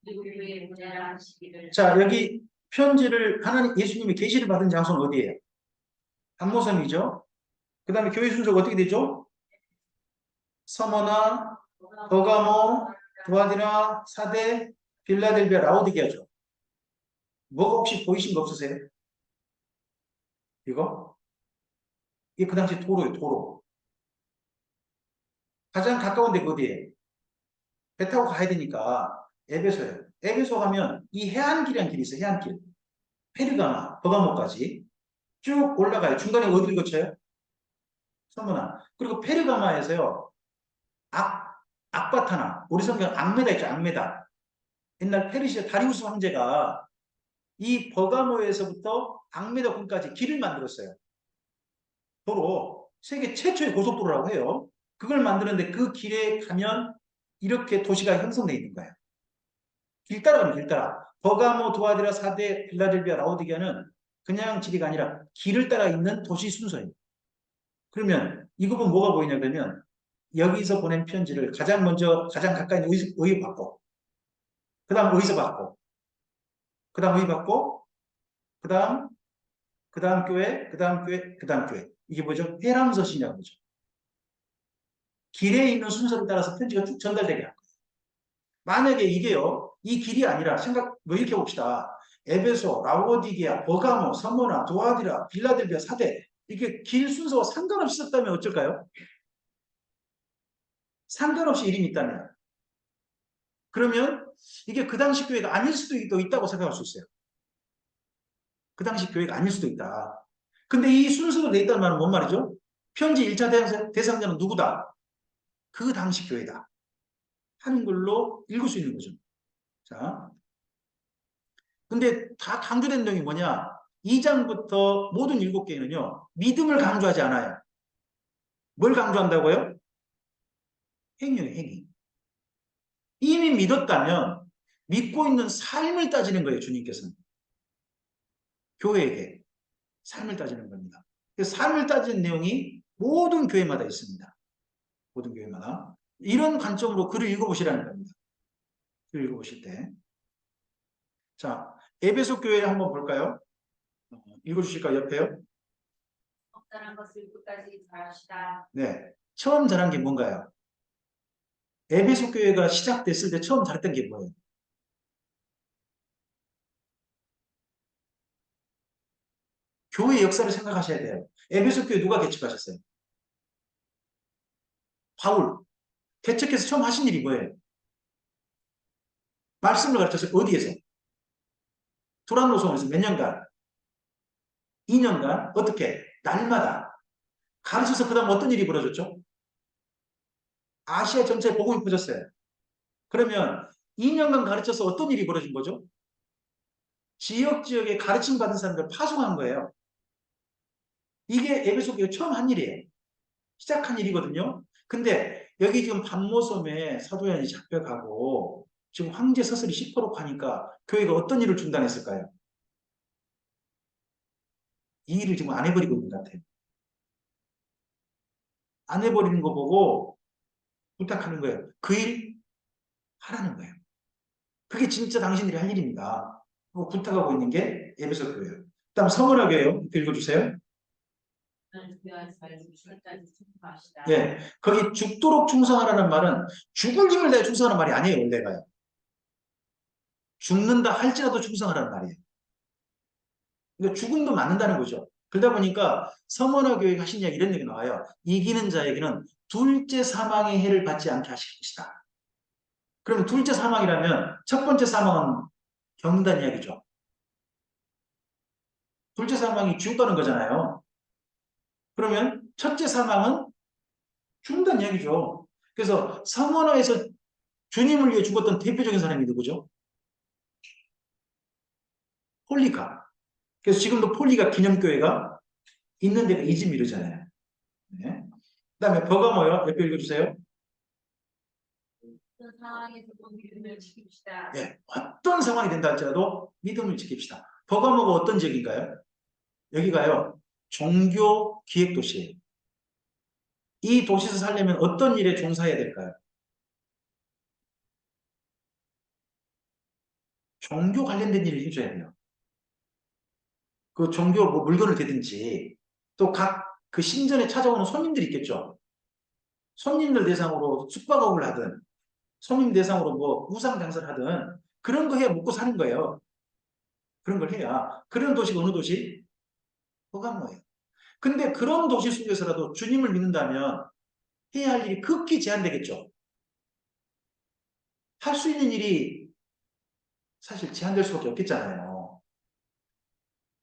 교회에 보내라 하시기를. 자, 여기 편지를 하나님 예수님이 계시를 받은 장소는 어디예요? 반모섬이죠. 그 다음에 교회 순서가 어떻게 되죠? 서머나, 버가모, 두아디라, 사대, 빌라델비아, 라오디게아죠. 뭐가 혹시 보이신 거 없으세요? 이거? 이게 그 당시 도로예요, 도로. 가장 가까운 데가 어디예요? 배 타고 가야 되니까 에베소예요. 에베소 가면 이 해안길이라는 길이 있어요, 해안길. 페르가나, 버가모까지 쭉 올라가요. 중간에 어디를 거쳐요? 서머나. 그리고 페르가마에서요, 악바타나, 우리 성경 악메다 있죠, 악메다. 옛날 페르시아 다리우스 황제가 이 버가모에서부터 악메다군까지 길을 만들었어요. 도로, 세계 최초의 고속도로라고 해요. 그걸 만드는데 그 길에 가면 이렇게 도시가 형성되어 있는 거예요. 길 따라가면 길 따라. 버가모, 도아디라, 사대, 빌라델비아, 라오디게아는 그냥 지리가 아니라 길을 따라 있는 도시 순서예요. 그러면 이거 보면 뭐가 보이냐 그러면 여기서 보낸 편지를 가장 먼저 가장 가까이 있는 의의 받고 그 다음 의서 받고 그 다음 의의 받고 그 다음 교회 그 다음 교회 그 다음 교회 이게 뭐죠? 회람서신이라고 그러죠. 길에 있는 순서를 따라서 편지가 쭉 전달되게 합니다. 만약에 이게요, 이 길이 아니라 뭐 이렇게 봅시다. 에베소, 라오디게아, 버가모, 서머나, 도아디라, 빌라델비아, 사대 이게 길 순서와 상관없이 썼다면 어쩔까요? 상관없이 이름이 있다면 그러면 이게 그 당시 교회가 아닐 수도 있다고 생각할 수 있어요. 그 당시 교회가 아닐 수도 있다. 근데 이 순서로 돼 있다는 말은 뭔 말이죠? 편지 1차 대상자는 누구다? 그 당시 교회다. 하는 걸로 읽을 수 있는 거죠. 자, 근데 다 강조된 내용이 뭐냐? 2장부터 모든 7개는요, 믿음을 강조하지 않아요. 뭘 강조한다고요? 행위예요, 행위. 이미 믿었다면 믿고 있는 삶을 따지는 거예요, 주님께서는. 교회에게 삶을 따지는 겁니다. 삶을 따지는 내용이 모든 교회마다 있습니다. 모든 교회마다. 이런 관점으로 글을 읽어보시라는 겁니다. 글을 읽어보실 때. 자, 에베소 교회 한번 볼까요? 읽어주실까요? 옆에요? 적절한 것을 끝까지 잘하시다. 네. 처음 잘한 게 뭔가요? 에베소 교회가 시작됐을 때 처음 잘했던 게 뭐예요? 교회 역사를 생각하셔야 돼요. 에베소 교회 누가 개척하셨어요? 바울. 개척해서 처음 하신 일이 뭐예요? 말씀을 가르쳤어요. 어디에서? 두란노송에서 몇 년간? 2년간? 어떻게? 날마다. 가르쳐서 그 다음 어떤 일이 벌어졌죠? 아시아 전체에 복음이 퍼졌어요. 그러면 2년간 가르쳐서 어떤 일이 벌어진 거죠? 지역에 가르침 받은 사람들 파송한 거예요. 이게 에베소 교회 처음 한 일이에요. 시작한 일이거든요. 근데 여기 지금 반모섬에 사도연이 잡혀가고 지금 황제 서슬이 시퍼렇고 하니까 교회가 어떤 일을 중단했을까요? 이 일을 지금 안 해버리고 있는 것 같아요. 안 해버리는 거 보고 부탁하는 거예요. 그 일 하라는 거예요. 그게 진짜 당신들이 할 일입니다. 부탁하고 있는 게 에베소 교회예요. 다음 서문화 교회요. 읽어주세요. 예, 거기 죽도록 충성하라는 말은 죽을 힘을 내어 충성하는 말이 아니에요. 원래가요. 죽는다 할지라도 충성하라는 말이에요. 그러니까 죽음도 맞는다는 거죠. 그러다 보니까 서머나 교회가 하신 이야기 이런 얘기 나와요. 이기는 자에게는 둘째 사망의 해를 받지 않게 하실 것이다. 그러면 둘째 사망이라면 첫 번째 사망은 겪는다는 이야기죠. 둘째 사망이 지옥 가는 거잖아요. 그러면 첫째 사망은 죽는다는 이야기죠. 그래서 서머나에서 주님을 위해 죽었던 대표적인 사람이 누구죠? 폴리카. 그래서 지금도 폴리카 기념교회가 있는 데가 이즈미르잖아요. 네. 그 다음에 버가모요. 옆에 읽어주세요. 어떤 상황에서도 믿음을 지킵시다. 예, 어떤 상황이 된다 할지라도 믿음을 지킵시다. 버가모가 어떤 지역인가요? 여기가요. 종교 기획 도시예요. 이 도시에서 살려면 어떤 일에 종사해야 될까요? 종교 관련된 일을 해줘야 돼요. 그 종교 뭐 물건을 대든지 또 각 그 신전에 찾아오는 손님들이 있겠죠. 손님들 대상으로 숙박업을 하든 손님 대상으로 뭐 우상 장사를 하든 그런 거 해야 먹고 사는 거예요. 그런 걸 해야. 그런 도시가 어느 도시? 호감모예요. 근데 그런 도시 속에서라도 주님을 믿는다면 해야 할 일이 극히 제한되겠죠. 할 수 있는 일이 사실 제한될 수밖에 없겠잖아요.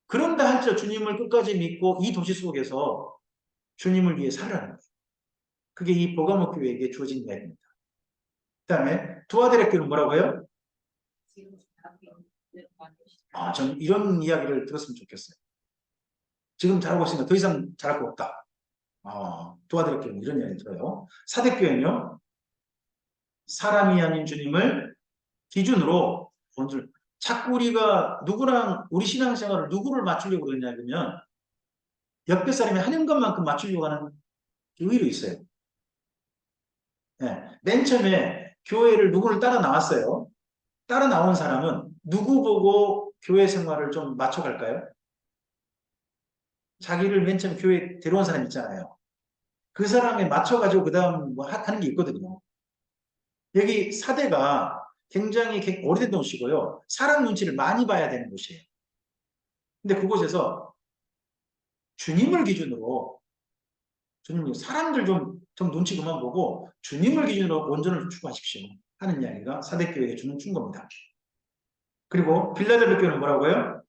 그런다 할지라도 주님을 끝까지 믿고 이 도시 속에서 주님을 위해 살아라는 거예요. 그게 이 버가모 교회에게 주어진 이야기입니다. 그 다음에 두아데라 교회는 뭐라고요? 지금 전 이런 이야기를 들었으면 좋겠어요. 지금 잘하고 있으니까 더 이상 잘할 거 없다. 두아데라 교회는 이런 이야기 들어요. 사대교회는요. 사람이 아닌 주님을 기준으로 오늘 자꾸 우리가 누구랑 우리 신앙생활을 누구를 맞추려고 그러냐면 옆에 사람이 하는 것만큼 맞추려고 하는 게 의외로 있어요. 네. 맨 처음에 교회를 누구를 따라 나왔어요. 따라 나온 사람은 누구 보고 교회 생활을 좀 맞춰갈까요? 자기를 맨 처음 교회 데려온 사람 있잖아요. 그 사람에 맞춰가지고 그 다음 뭐 하는 게 있거든요. 여기 사대가 굉장히 오래된 도시고요. 사람 눈치를 많이 봐야 되는 곳이에요. 근데 그곳에서 주님을 기준으로 주님 사람들 좀 눈치 그만 보고 주님을 기준으로 온전을 추구하십시오 하는 이야기가 사대교회에게 주는 충고입니다. 그리고 빌라델베 교회는 뭐라고요?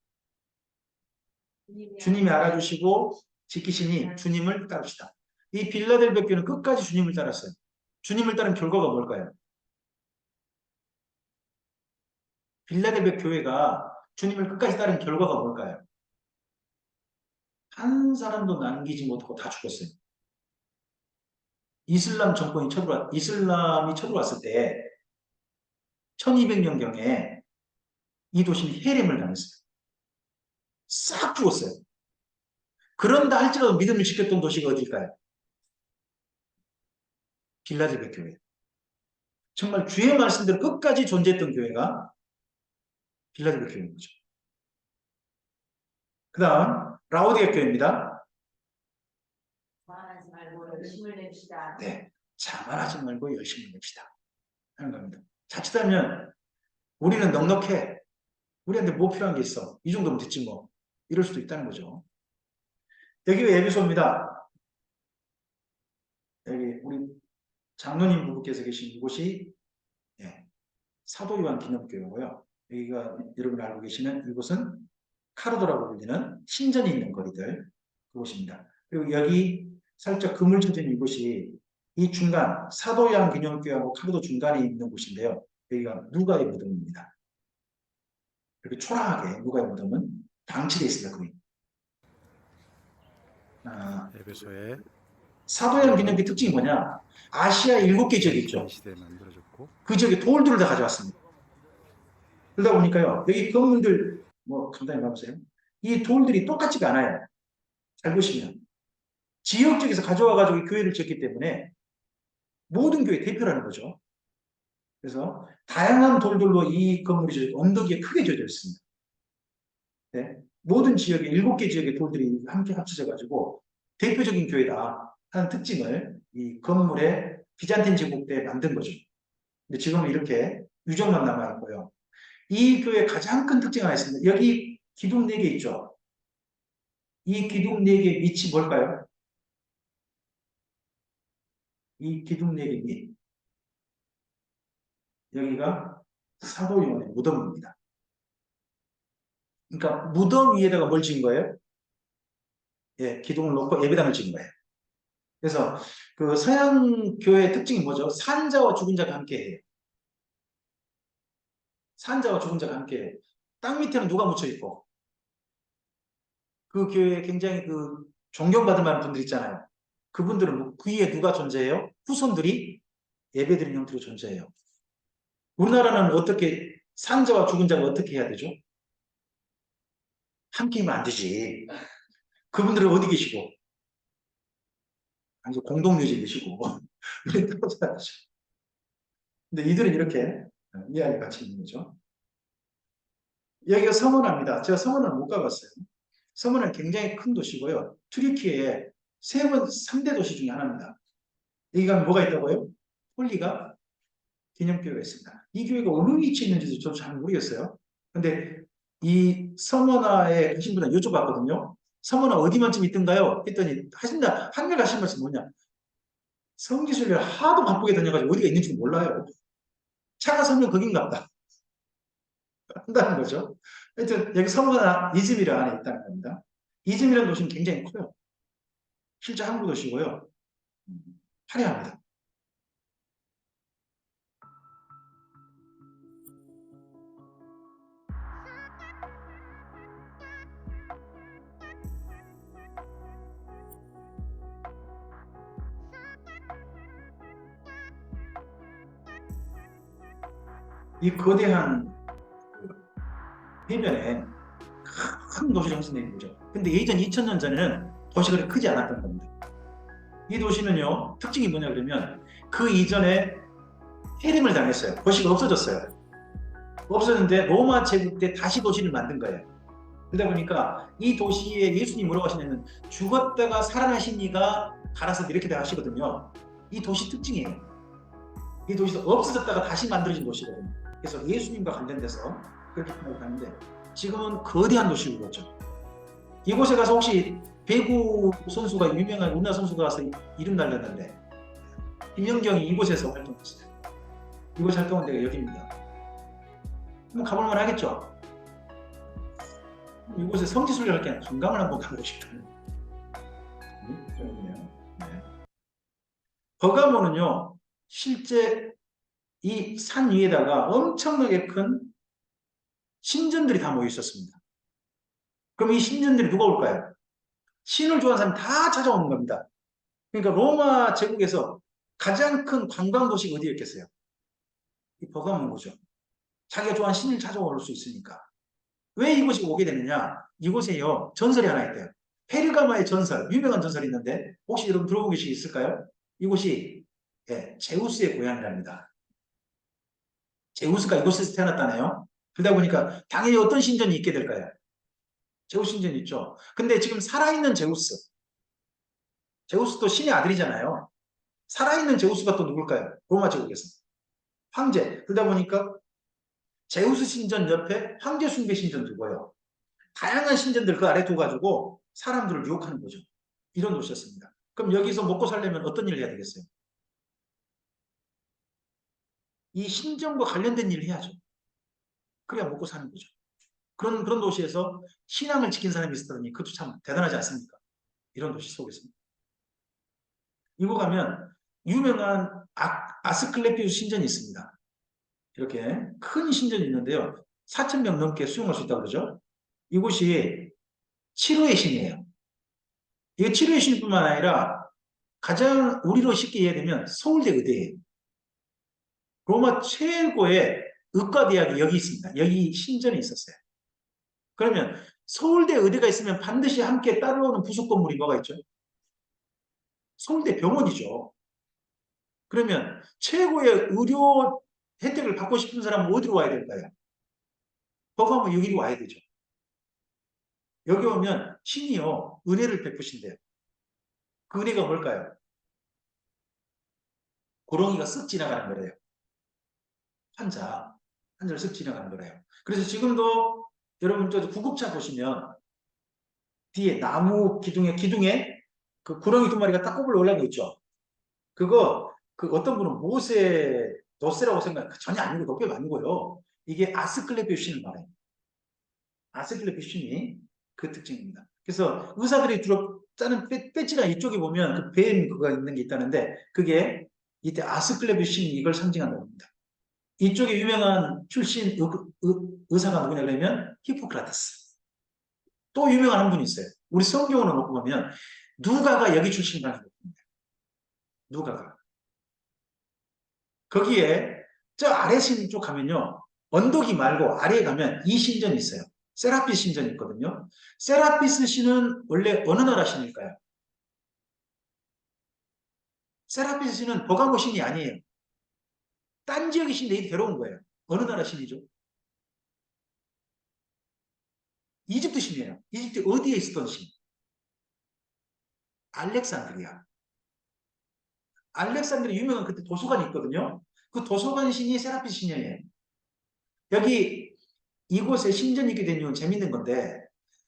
주님이 알아주시고 지키시니 주님을 따릅시다. 이 빌라델베 교회는 끝까지 주님을 따랐어요. 주님을 따른 결과가 뭘까요? 빌라델베 교회가 주님을 끝까지 따른 결과가 뭘까요? 한 사람도 남기지 못하고 다 죽었어요. 이슬람이 쳐들어왔을 때 1200년경에 이 도시는 해림을 당했어요. 싹 죽었어요. 그런다 할지라도 믿음을 지켰던 도시가 어딜까요? 빌라델베 교회. 정말 주의 말씀대로 끝까지 존재했던 교회가 빌라델베 교회인 거죠. 그 다음 라오디게 교회입니다. 자만하지 말고 열심을 냅시다. 네, 자만하지 말고 열심히 냅시다 하는 겁니다. 자칫하면 우리는 넉넉해. 우리한테 뭐 필요한 게 있어. 이 정도면 됐지 뭐. 이럴 수도 있다는 거죠. 여기가 에베소입니다. 여기 우리 장로님 부부께서 계신 이곳이 사도 요한 기념교회고요. 여기가 여러분 알고 계시면 이곳은 카르도라고 불리는 신전이 있는 거리들 그곳입니다. 그리고 여기 살짝 그물 쳐진 이곳이 이 중간 사도 요한 기념교회하고 카르도 중간에 있는 곳인데요. 여기가 누가의 무덤입니다. 이렇게 초라하게 누가의 무덤은 방치되어 있습니다. 거기. 에베소에 사도양 기념교 특징이 뭐냐? 아시아 7개 지역이 있죠. 시대에 만들어졌고 그 지역에 돌들을 다 가져왔습니다. 그러다 보니까요. 여기 건물들 뭐 간단히 봐보세요. 이 돌들이 똑같지가 않아요. 잘 보시면. 지역적에서 가져와가지고 교회를 지었기 때문에 모든 교회 대표라는 거죠. 그래서 다양한 돌들로 이 건물이 언덕 위에 크게 지어져 있습니다. 네? 모든 지역에 7개 지역의 돌들이 함께 합쳐져가지고 대표적인 교회다 하는 특징을 이 건물의 비잔틴 제국 때 만든 거죠. 근데 지금은 이렇게 유적만 남아있고요. 이 교회의 가장 큰 특징이 하나 있습니다. 여기 기둥 4개 있죠. 이 기둥 4개의 밑이 뭘까요? 이 기둥 4개 밑. 여기가 사도 요한의 무덤입니다. 그러니까 무덤 위에다가 뭘 지은 거예요? 예, 기둥을 놓고 예배당을 지은 거예요. 그래서 그 서양 교회의 특징이 뭐죠? 산자와 죽은 자가 함께해요. 산자와 죽은 자가 함께해요. 땅 밑에는 누가 묻혀 있고 그 교회에 굉장히 그 존경받을 만한 분들 있잖아요. 그분들은 그 위에 누가 존재해요? 후손들이 예배드리는 형태로 존재해요. 우리나라는 어떻게 산자와 죽은 자가 어떻게 해야 되죠? 함께하면 안 되지. 그분들은 어디 계시고? 아니 공동묘지에 계시고 우리 따로 살아야죠. 근데 이들은 이렇게 이야기 같이 있는 거죠. 여기가 서머나입니다. 제가 서머나를 못 가봤어요. 서머나는 굉장히 큰 도시고요. 튀르키예의 3대 도시 중에 하나입니다. 여기 가면 뭐가 있다고요? 홀리가 기념교회가 있습니다. 이 교회가 어느 위치에 있는지도 저도 잘 모르겠어요. 근데 이 서머나에 가신 분은 여쭤봤거든요. 서머나 어디만쯤 있던가요? 했더니 하신다. 한글 하신 말씀 뭐냐? 성지순례를 하도 바쁘게 다녀가지고 어디가 있는지 몰라요. 차가 서면 거긴가 보다. 한다는 거죠. 하여튼 여기 서머나 이즈미르 안에 있다는 겁니다. 이즈미르 도시는 굉장히 커요. 실제 항구 도시고요. 화려합니다. 이 거대한 해변에 큰 도시를 형성된 거죠. 근데 예전 2000년 전에는 도시가 그렇게 크지 않았던 겁니다. 이 도시는요, 특징이 뭐냐 그러면 그 이전에 해림을 당했어요. 도시가 없어졌어요. 없어졌는데 로마 제국 때 다시 도시를 만든 거예요. 그러다 보니까 이 도시에 예수님이 뭐라고 하시냐면 죽었다가 살아나신 이가 가라서 이렇게 다 하시거든요. 이 도시 특징이에요. 이 도시도 없어졌다가 다시 만들어진 도시거든요. 그래서 예수님과 관련돼서 그렇게 생각하는데 지금은 거대한 도시로 그렇죠. 이곳에 가서 혹시 배구 선수가 유명한 우리나라 선수가 가서 이름 날렸는데 김연경이 이곳에서 활동했어요. 이곳 활동한 데가 여기입니다. 한번 가볼만 하겠죠? 이곳에 성지순례할 게 아니라 관광을 한번 가보고 싶다는 네. 버가모는요 실제 이 산 위에다가 엄청나게 큰 신전들이 다 모여 있었습니다. 그럼 이 신전들이 누가 올까요? 신을 좋아하는 사람이 다 찾아오는 겁니다. 그러니까 로마 제국에서 가장 큰 관광 도시가 어디였겠어요? 이 버가모죠. 자기가 좋아하는 신을 찾아올 수 있으니까. 왜 이곳에 오게 되느냐? 이곳에요 전설이 하나 있대요. 페르가마의 전설, 유명한 전설이 있는데 혹시 여러분 들어본 것이 있을까요? 이곳이 제우스의 고향이랍니다. 제우스가 이곳에서 태어났다네요. 그러다 보니까 당연히 어떤 신전이 있게 될까요? 제우스 신전이 있죠. 근데 지금 살아있는 제우스, 제우스도 신의 아들이잖아요. 살아있는 제우스가 또 누굴까요? 로마 제국에서. 황제. 그러다 보니까 제우스 신전 옆에 황제 숭배 신전 두고요. 다양한 신전들 그 아래 두가지고 사람들을 유혹하는 거죠. 이런 도시였습니다. 그럼 여기서 먹고 살려면 어떤 일을 해야 되겠어요? 이 신전과 관련된 일을 해야죠. 그래야 먹고 사는 거죠. 그런 도시에서 신앙을 지킨 사람이 있었더니 그것도 참 대단하지 않습니까? 이런 도시 속에서. 이거 가면 유명한 아스클레피우스 신전이 있습니다. 이렇게 큰 신전이 있는데요. 4,000명 넘게 수용할 수 있다고 그러죠. 이곳이 치료의 신이에요. 이게 치료의 신뿐만 아니라 가장 우리로 쉽게 이해되면 서울대 의대예요. 로마 최고의 의과대학이 여기 있습니다. 여기 신전에 있었어요. 그러면 서울대 의대가 있으면 반드시 함께 따라오는 부속 건물이 뭐가 있죠? 서울대 병원이죠. 그러면 최고의 의료 혜택을 받고 싶은 사람은 어디로 와야 될까요? 거기 하면 여기로 와야 되죠. 여기 오면 신이요 은혜를 베푸신대요. 그 은혜가 뭘까요? 고렁이가 쓱 지나가는 거래요. 환자를 쓱 지나가는 거래요. 그래서 지금도 여러분 저 구급차 보시면 뒤에 나무 기둥에 그 구렁이 두 마리가 딱 꼽을 올라온 거 있죠. 그거 그 어떤 분은 모세 돛이라고 생각 전혀 아니고 도깨비 아니고요. 이게 아스클레피오신을 말해요. 아스클레피오신이 그 특징입니다. 그래서 의사들이 주로 짜는 배지나 이쪽에 보면 그 뱀 그거 있는 게 있다는데 그게 이때 아스클레피오신이 이걸 상징한다고 합니다. 이쪽에 유명한 출신 의사가 누구냐 그러면 히포크라테스. 또 유명한 한 분이 있어요. 우리 성경으로 놓고 보면 누가가 여기 출신이라는 겁니다. 누가가. 거기에 저 아래 신 쪽 가면요. 언덕이 말고 아래에 가면 이 신전이 있어요. 세라피스 신전이 있거든요. 세라피스 신은 원래 어느 나라 신일까요? 세라피스 신은 버가모 신이 아니에요. 딴 지역의 신들이 데려온 거예요. 어느 나라 신이죠? 이집트 신이에요. 이집트 어디에 있었던 신? 알렉산드리아. 알렉산드리아 유명한 그때 도서관이 있거든요. 그 도서관 신이 세라피스 신이에요. 여기 이곳에 신전이 있게 된 이유는 재밌는 건데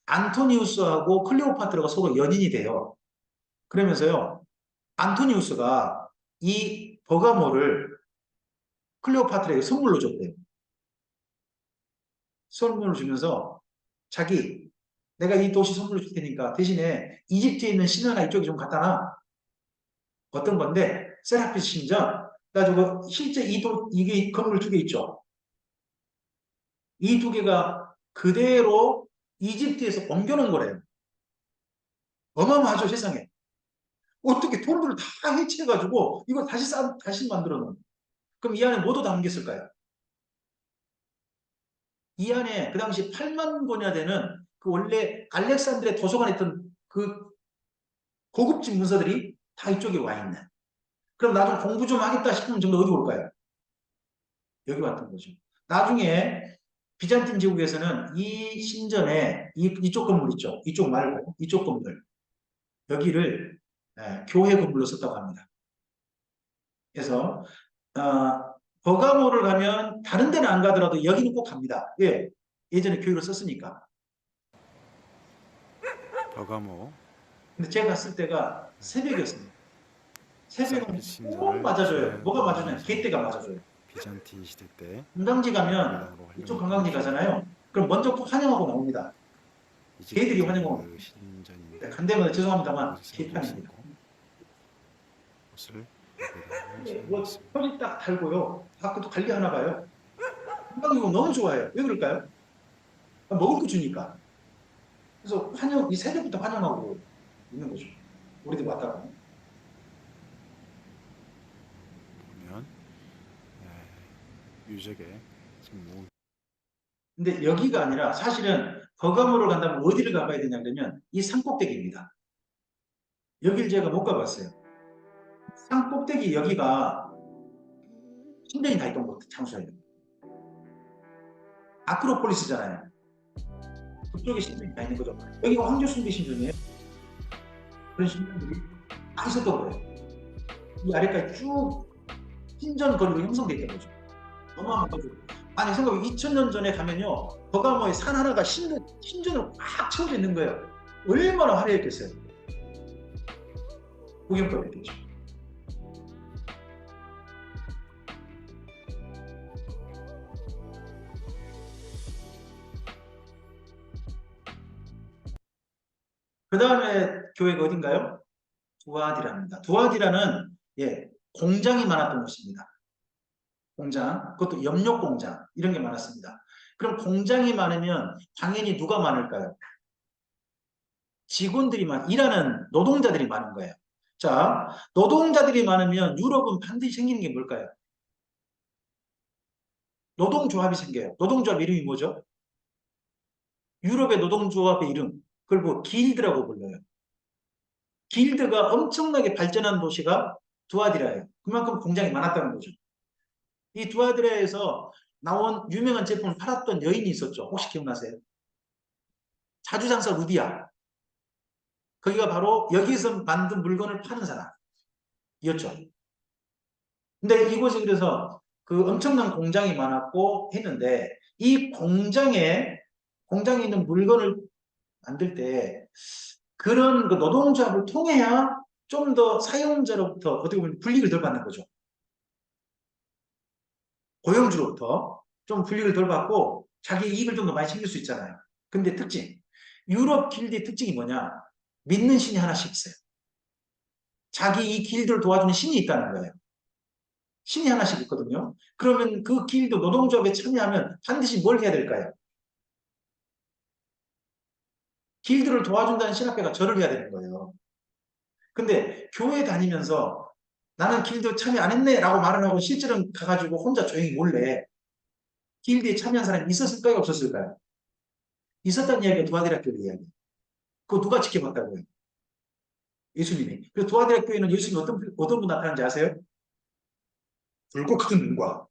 안토니우스하고 클레오파트라가 서로 연인이 돼요. 그러면서요. 안토니우스가 이 버가모를 클레오파트라에게 선물로 줬대요. 선물을 주면서 자기 내가 이 도시 선물로 줄 테니까 대신에 이집트에 있는 신 하나 이쪽에 좀 갖다 놔. 어떤 건데 세라피스 신전 가지고 실제 이게 건물 두 개 있죠. 이 두 개가 그대로 이집트에서 옮겨놓은 거래요. 어마어마하죠 세상에. 어떻게 돈들을 다 해체해가지고 이걸 다시 만들어 놓은. 그럼 이 안에 뭐도 담겼을까요? 이 안에 그 당시 8만 권이나 되는 그 원래 알렉산드리아 도서관에 있던 그 고급진 문서들이 다 이쪽에 와 있는. 그럼 나중에 공부 좀 하겠다 싶으면 정도 어디 올까요? 여기 왔던 거죠. 나중에 비잔틴 제국에서는 이 신전에 이쪽 건물 있죠. 이쪽 말고 이쪽 건물. 여기를 교회 건물로 썼다고 합니다. 그래서 버가모를 가면 다른 데는 안 가더라도 여기는 꼭 갑니다. 예, 예전에 교회로 썼으니까. 버가모 근데 제가 갔을 때가 새벽이었습니다. 새벽은 세라피스 꼭 신전을 맞아줘요. 뭐가 맞아줘요? 기원하면서 개떼가 맞아줘요. 비잔틴 시대 때 관광지 가면 이쪽 관광지 가잖아요. 그럼 먼저 꼭 환영하고 나옵니다. 개들이 환영하고. 신전인데 간 데마다 죄송합니다만 거기서 개판입니다. 옷을 뭐 털이 딱 달고요. 밖에도 관리하나 봐요. 관광객은 너무 좋아해요. 왜 그럴까요? 먹을 거 주니까. 그래서 이 새벽부터 환영하고 있는 거죠. 우리들 왔다가. 보면 유적에 지금 뭐 근데 여기가 아니라 사실은 버가모를 간다면 어디를 가봐야 되냐 그러면 이 산꼭대기입니다. 여길 제가 못 가봤어요. 산꼭대기 여기가 신전이 다 있던 곳 장소예요. 아크로폴리스잖아요. 그쪽에 신전이 다 있는 거죠. 여기가 황제 숭배 신전이에요. 그런 신전들이 다 있었던 거예요. 이 아래까지 쭉 신전 거리로 형성되어 있던 거죠. 어마어마한 거죠. 아니 생각해 2000년 전에 가면요. 버가모에 산 하나가 신전으로 꽉 채워져 있는 거예요. 얼마나 화려했겠어요. 구경거리 했겠죠. 그 다음에 교회가 어딘가요? 두아디라입니다. 두아디라는 공장이 많았던 곳입니다. 공장, 그것도 염료 공장 이런 게 많았습니다. 그럼 공장이 많으면 당연히 누가 많을까요? 직원들이 일하는 노동자들이 많은 거예요. 자, 노동자들이 많으면 유럽은 반드시 생기는 게 뭘까요? 노동조합이 생겨요. 노동조합 이름이 뭐죠? 유럽의 노동조합의 이름, 그걸 뭐 길드라고 불러요. 길드가 엄청나게 발전한 도시가 두아디라예요. 그만큼 공장이 많았다는 거죠. 이 두아디라에서 나온 유명한 제품을 팔았던 여인이 있었죠. 혹시 기억나세요? 자주장사 루디아. 거기가 바로 여기서 만든 물건을 파는 사람이었죠. 근데 이곳이 그래서 그 엄청난 공장이 많았고 했는데 이 공장에 있는 물건을 만들 때 그런 그 노동조합을 통해야 좀 더 사용자로부터 어떻게 보면 불이익을 덜 받는 거죠. 고용주로부터 좀 불이익을 덜 받고 자기 이익을 좀 더 많이 챙길 수 있잖아요. 근데 특징, 유럽 길드의 특징이 뭐냐? 믿는 신이 하나씩 있어요. 자기 이 길드를 도와주는 신이 있다는 거예요. 신이 하나씩 있거든요. 그러면 그 길드 노동조합에 참여하면 반드시 뭘 해야 될까요? 길드를 도와준다는 신 앞에가 절을 해야 되는 거예요. 근데 교회 다니면서 나는 길드 참여 안 했네 라고 말을 하고 실제로는 가가지고 혼자 조용히 몰래 길드에 참여한 사람이 있었을까요? 없었을까요? 있었다는 이야기가 두아디라교의 이야기. 그거 누가 지켜봤다고요? 예수님이. 그래서 두아디라교회는 예수님이 어떤 분 나타나는지 아세요? 붉고 큰 눈과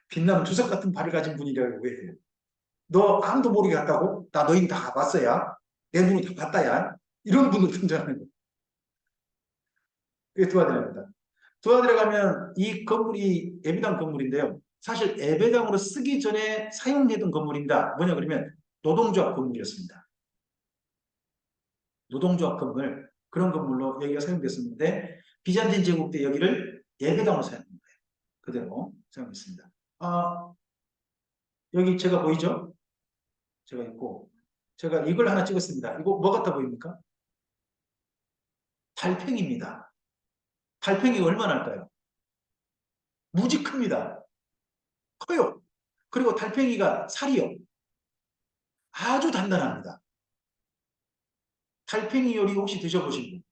빛나는 주석 같은 발을 가진 분이라고 해요. 너 아무도 모르게 갔다고? 나 너희 다 봤어야. 내 눈으로 다 봤다야. 이런 분으로 등장하는 거예요. 그게 두아디라입니다. 두아디라 가면 이 건물이 예배당 건물인데요. 사실 예배당으로 쓰기 전에 사용되던 건물입니다. 뭐냐 그러면 노동조합 건물이었습니다. 노동조합 건물 그런 건물로 여기가 사용됐었는데 비잔틴 제국 때 여기를 예배당으로 사용한 거예요. 그대로 사용했습니다. 여기 제가 보이죠? 제가 있고 제가 이걸 하나 찍었습니다. 이거 뭐 같아 보입니까? 달팽이입니다. 달팽이가 얼마나 할까요? 무지 큽니다. 커요. 그리고 달팽이가 살이요. 아주 단단합니다. 달팽이 요리 혹시 드셔보신 분?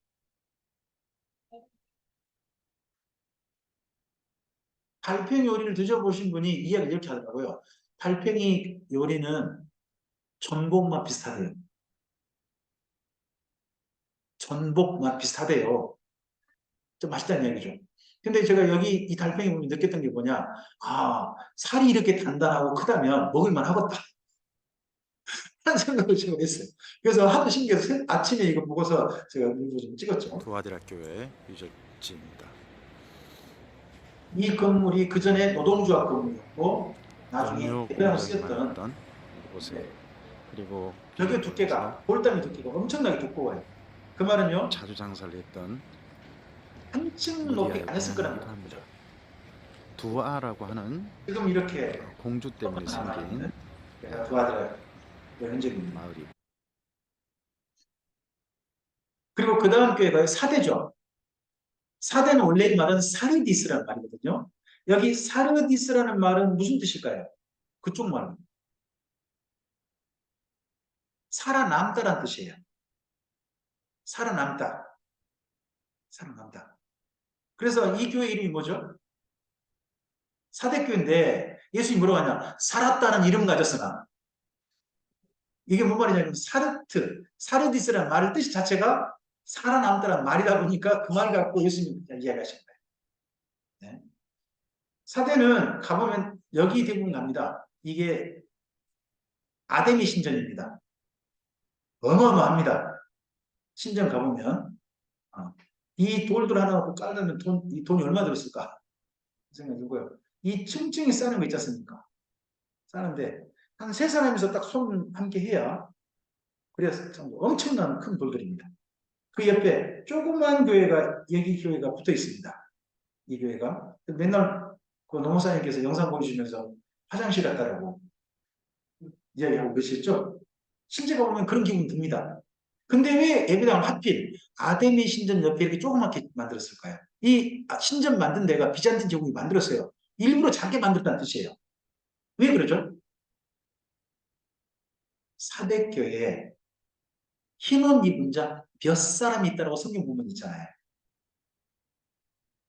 달팽이 요리를 드셔보신 분이 이야기를 이렇게 하더라고요. 달팽이 요리는 전복맛 비슷하대요. 전복맛 비슷하대요. 좀 맛있다는 이야기죠. 근데 제가 여기 이 달팽이 보면 느꼈던 게 뭐냐. 살이 이렇게 단단하고 크다면 먹을만 하겠다. 하는 생각을 제가 했어요. 그래서 하도 신기해서 아침에 이거 보고서 제가 일부 좀 찍었죠. 두아디라 교회 유적지입니다. 이 건물이 그 전에 노동조합 건물이었고 나중에 영유 예배당으로 공장이 쓰였던 많았던 이곳에 네, 그리고 벽의 두께가 돌담의 두께가 엄청나게 두꺼워요. 그 말은요. 자주 장사를 했던 한층 높이 미리아의 안 했을 거라는 고향이기도 거죠. 합니다. 두아라고 하는 지금 이렇게 공주 때문에 생긴 두아디라 현재입니다. 마을이 그리고 그 다음 교회가 사대죠. 사대는 원래 말은 사르디스라는 말이거든요. 여기 사르디스라는 말은 무슨 뜻일까요? 그쪽 말은 살아남다라는 뜻이에요. 살아남다. 살아남다. 그래서 이 교회 이름이 뭐죠? 사대교회인데 예수님이 뭐라고 하냐? 살았다는 이름 가졌으나 이게 뭔 말이냐면 사르디스라는 말 뜻 자체가 살아남다라는 말이다 보니까 그 말 갖고 예수님이 이야기하신 거예요. 네. 사대는 가보면 여기 대부분 납니다. 이게 아데미 신전입니다. 어마어마합니다. 신전 가보면 이 돌들 하나 갖고 깔려면 이 돈이 얼마 들었을까 생각이 들고요. 이 층층이 싸는 거 있지 않습니까? 싸는데 한 세 사람이서 딱 손 함께 해야 그래서 엄청난 큰 돌들입니다. 그 옆에 조그만 교회가 여기 교회가 붙어 있습니다. 이 교회가 맨날 그 노무사님께서 영상 보여주시면서 화장실 갔다라고 이야기하고 계셨죠? 실제 가보면 그런 기분이 듭니다. 근데 왜 예배당을 하필 아데미 신전 옆에 이렇게 조그맣게 만들었을까요? 이 신전 만든 데가 비잔틴 제국이 만들었어요. 일부러 작게 만들었다는 뜻이에요. 왜 그러죠? 사대교회에 흰옷 입은 자 몇 사람이 있다고 성경 보면 있잖아요.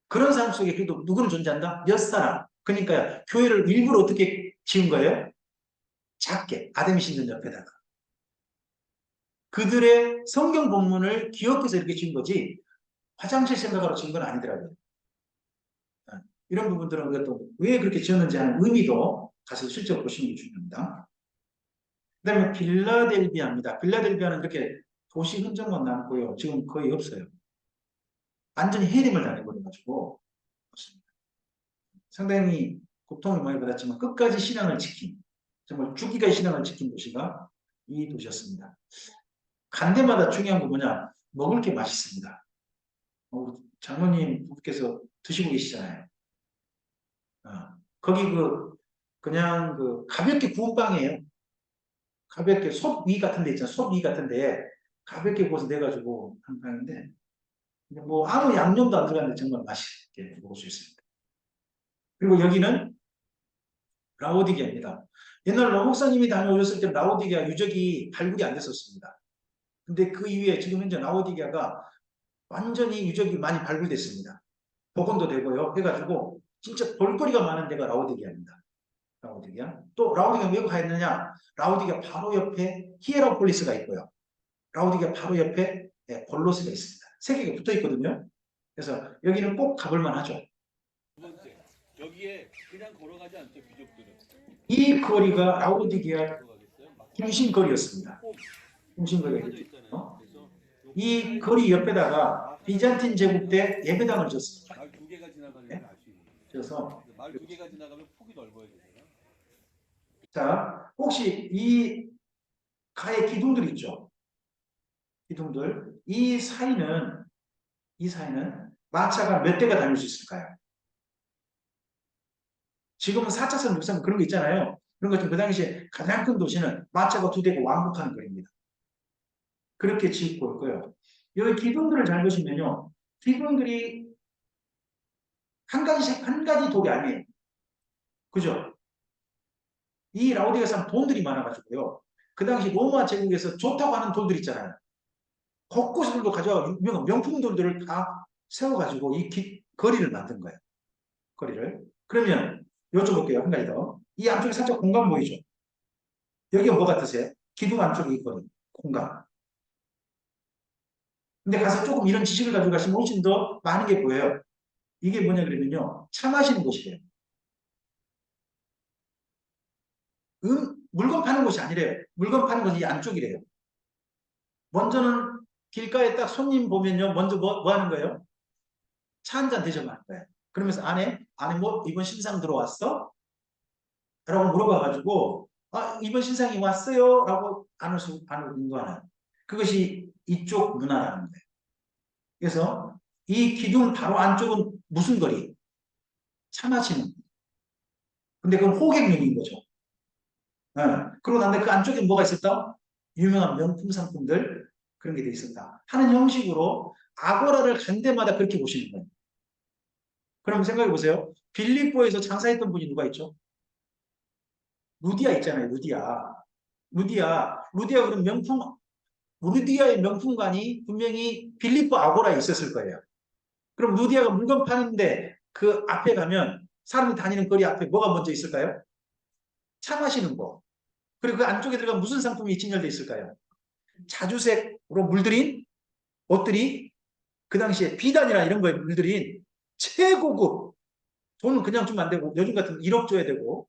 그런 사람 속에 그래도 누구는 존재한다? 몇 사람. 그러니까 교회를 일부러 어떻게 지은 거예요? 작게 아데미 신전 옆에다가. 그들의 성경 본문을 기억해서 이렇게 지은 거지 화장실 생각으로 지은 건 아니더라고요. 이런 부분들은 그래도 왜 그렇게 지었는지 하는 의미도 가서 실제로 보시는 게 중요합니다. 그 다음에 빌라델비아입니다. 빌라델비아는 이렇게 도시 흔적만 남고요. 지금 거의 없어요. 완전히 해림을 당해버려가지고 상당히 고통을 많이 받았지만 끝까지 신앙을 지킨 정말 죽기까지 신앙을 지킨 도시가 이 도시였습니다. 간 데마다 중요한 건 뭐냐? 먹을 게 맛있습니다. 장모님 부부께서 드시고 계시잖아요. 어, 거기 그냥 가볍게 구운 빵이에요. 가볍게 솥위 같은 데 있잖아요. 솥위 같은 데 가볍게 구워서 내가지고 한 빵인데 뭐 아무 양념도 안 들어갔는데 정말 맛있게 먹을 수 있습니다. 그리고 여기는 라오디게입니다. 옛날 로목사님이 다녀오셨을 때 라오디게아 유적이 발굴이 안 됐었습니다. 근데 그 이후에 지금 현재 라오디게아가 완전히 유적이 많이 발굴됐습니다. 복원도 되고요. 해가지고 진짜 볼거리가 많은 데가 라오디게아입니다. 라오디게아. 또 라오디게아 왜 가있느냐? 라오디게아 바로 옆에 히에라폴리스가 있고요. 라오디게아 바로 옆에 골로스가 있습니다. 세 개가 붙어 있거든요. 그래서 여기는 꼭 가볼만 하죠. 두 번째, 여기에 그냥 걸어가지 않죠, 귀족들은. 이 거리가 라오디게아 걸어가겠어요? 막 중심거리였습니다. 꼭 중심거리가 빠져 있죠. 있잖아요. 그래서 이 거리 옆에다가 비잔틴 제국 때 예배당을 지었습니다. 말 두 개가 지나가려면 네? 알 수 있는. 그래서 말 두 개가 지나가면 폭이 넓어야 되잖아요. 자, 혹시 이 가에 기둥들 있죠? 기둥들. 이 사이는 마차가 몇 대가 다닐 수 있을까요? 지금은 4차선, 6차선 그런 거 있잖아요. 그런 것좀 그 당시에 가장 큰 도시는 마차가 2대가 왕복하는 거리입니다. 그렇게 짓고 있고요. 여기 기둥들을 잘 보시면요. 기둥들이 한 가지 돌이 아니에요. 그죠? 이 라오디게아에서는 돈들이 많아가지고요. 그 당시 로마 제국에서 좋다고 하는 돌들 있잖아요. 곳곳에 돌도 가져와 유명한 명품 돌들을 다 세워가지고 이 거리를 만든 거예요. 거리를. 그러면 여쭤볼게요. 한 가지 더. 이 안쪽에 살짝 공간 보이죠? 여기가 뭐 같으세요? 기둥 안쪽에 이 거리. 공간. 근데 가서 조금 이런 지식을 가지고 가시면 훨씬 더 많은 게 보여요. 이게 뭐냐 그러면요. 차 마시는 곳이래요. 물건 파는 곳이 아니래요. 물건 파는 곳이 이 안쪽이래요. 먼저는 길가에 딱 손님 보면요. 먼저 뭐 하는 거예요? 차 한 잔 대접하는 거예요. 그러면서 안에 뭐 이번 신상 들어왔어? 라고 물어봐가지고 이번 신상이 왔어요? 라고 안을 인도하는 그것이 이쪽 문화라는 거예요. 그래서 이 기둥 바로 안쪽은 무슨 거리? 차 마시는. 근데 그건 호객용인 거죠. 네. 그러고 난데 그 안쪽에 뭐가 있었다? 유명한 명품 상품들 그런 게 돼 있었다. 하는 형식으로 아고라를 간 데마다 그렇게 보시는 거예요. 그럼 생각해 보세요. 빌립보에서 장사했던 분이 누가 있죠? 루디아 있잖아요. 루디아 그런 루디아의 명품관이 분명히 빌립보 아고라에 있었을 거예요. 그럼 루디아가 물건 파는데 그 앞에 가면 사람이 다니는 거리 앞에 뭐가 먼저 있을까요? 차 마시는 거. 그리고 그 안쪽에 들어가면 무슨 상품이 진열되어 있을까요? 자주색으로 물들인 옷들이 그 당시에 비단이나 이런 거에 물들인 최고급 돈은 그냥 주면 안 되고 요즘 같으면 1억 줘야 되고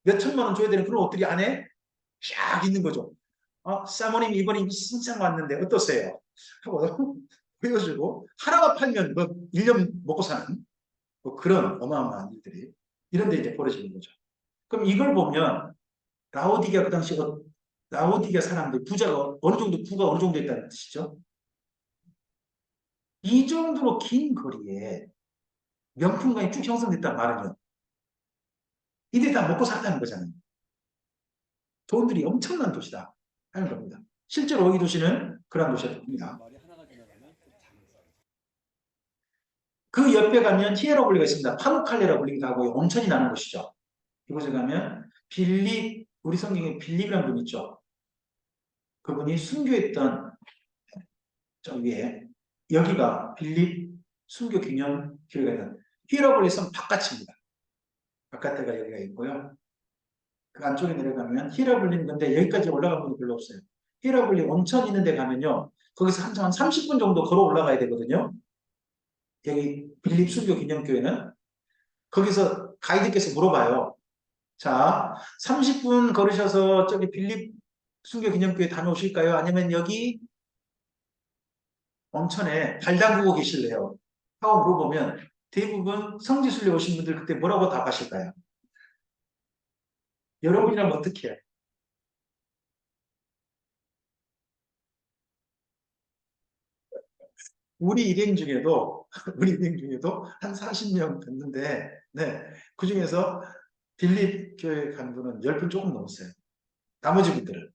몇 천만 원 줘야 되는 그런 옷들이 안에 쫙 있는 거죠. 사모님 이번에 신상 왔는데 어떠세요? 하고 보여주고 하나만 팔면 뭐 1년 먹고 사는 뭐 그런 어마어마한 일들이 이런 데 이제 벌어지는 거죠. 그럼 이걸 보면 라오디게아 그 당시 라오디게아 사람들 부가 어느 정도 있다는 뜻이죠. 이 정도로 긴 거리에 명품관이 쭉 형성됐단 말은요. 이들 다 먹고 살다는 거잖아요. 돈들이 엄청난 도시다 하는 겁니다. 실제로 이 도시는 그런 도시였습니다. 말이 하나가 지나가면 또 장사. 그 옆에 가면 히에로글리가 있습니다. 파무칼레라고 불리기도 하고 온천이 나는 곳이죠. 이곳에 가면 우리 성경에 빌립이라는 분 있죠. 그분이 순교했던 저 위에 여기가 빌립 순교 기념 교회가 있는 히에로글리스는 바깥입니다. 바깥에가 여기가 있고요. 그 안쪽에 내려가면 히에로글리는 건데 여기까지 올라간 분이 별로 없어요. 히에로글리 온천 있는 데 가면요. 거기서 한 30분 정도 걸어 올라가야 되거든요. 여기 빌립 순교 기념교회는 거기서 가이드께서 물어봐요. 자, 30분 걸으셔서 저기 빌립 순교 기념교회 다녀오실까요? 아니면 여기 온천에 발 담그고 계실래요? 하고 물어보면 대부분 성지순례 오신 분들 그때 뭐라고 답하실까요? 여러분이라면 어떻게 해요? 우리 일행 중에도 우리 일행 중에도 한 40명 됐는데, 네, 그 중에서 빌립 교회 간 분은 10분 조금 넘었어요. 나머지 분들은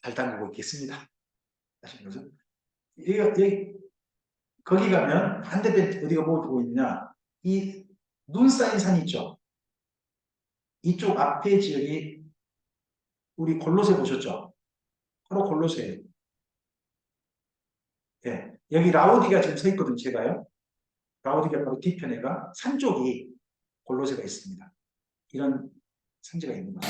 잘 담그고 있겠습니다. 아시는 거죠? 거기 가면 반대편 어디가 뭘 보고 있냐? 이 눈 쌓인 산 있죠? 이쪽 앞에 지역이 우리 골로새 보셨죠? 바로 골로새예요. 예, 여기 라오디가 지금 서 있거든요, 제가요. 라오디가 바로 뒤편에가 산 쪽이 골로새가 있습니다. 이런 산지가 있는 거죠.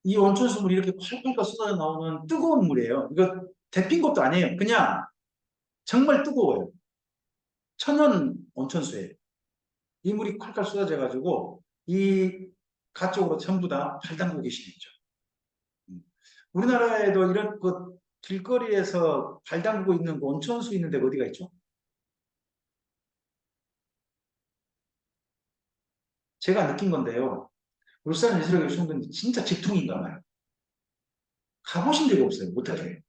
이 온천수물이 이렇게 콸콸 쏟아져 나오는 뜨거운 물이에요. 이거 데핀 것도 아니에요. 그냥 정말 뜨거워요. 천연 온천수예요. 이 물이 콸콸 쏟아져 가지고 이 가쪽으로 전부 다 발 담그고 계시는 거죠. 우리나라에도 이런 그 길거리에서 발 담그고 있는 그 온천수 있는 데가 어디가 있죠? 제가 느낀 건데요. 울산 예술학교 수련분들 진짜 직통인가 봐요. 가보신 데가 없어요. 못하게.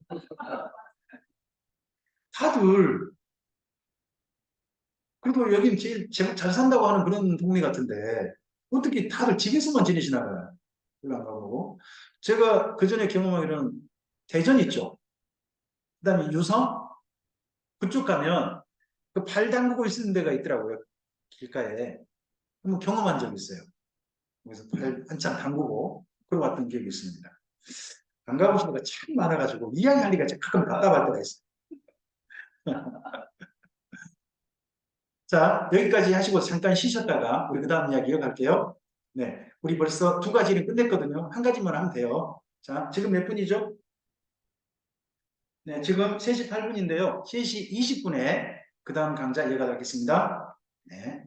다들 그래도 여긴 제일 잘 산다고 하는 그런 동네 같은데 어떻게 다들 집에서만 지내시나 봐요. 별로 안 가보고. 제가 그 전에 경험하기로는 대전 있죠. 그 다음에 유성? 그쪽 가면 그 발 담그고 있는 데가 있더라고요. 길가에. 한번 경험한 적이 있어요. 그래서 발 한참 담그고 걸어왔던 기억이 있습니다. 안 가보신 데가 참 많아가지고 이야기하기가 가끔 답답할 때가 있어요. 자, 여기까지 하시고 잠깐 쉬셨다가 우리 그 다음 이야기 이어갈게요. 네, 우리 벌써 2가지는 끝냈거든요. 한 가지만 하면 돼요. 자, 지금 몇 분이죠? 네, 지금 3시 8분인데요. 3시 20분에 그 다음 강좌 이어가도록 하겠습니다. 네.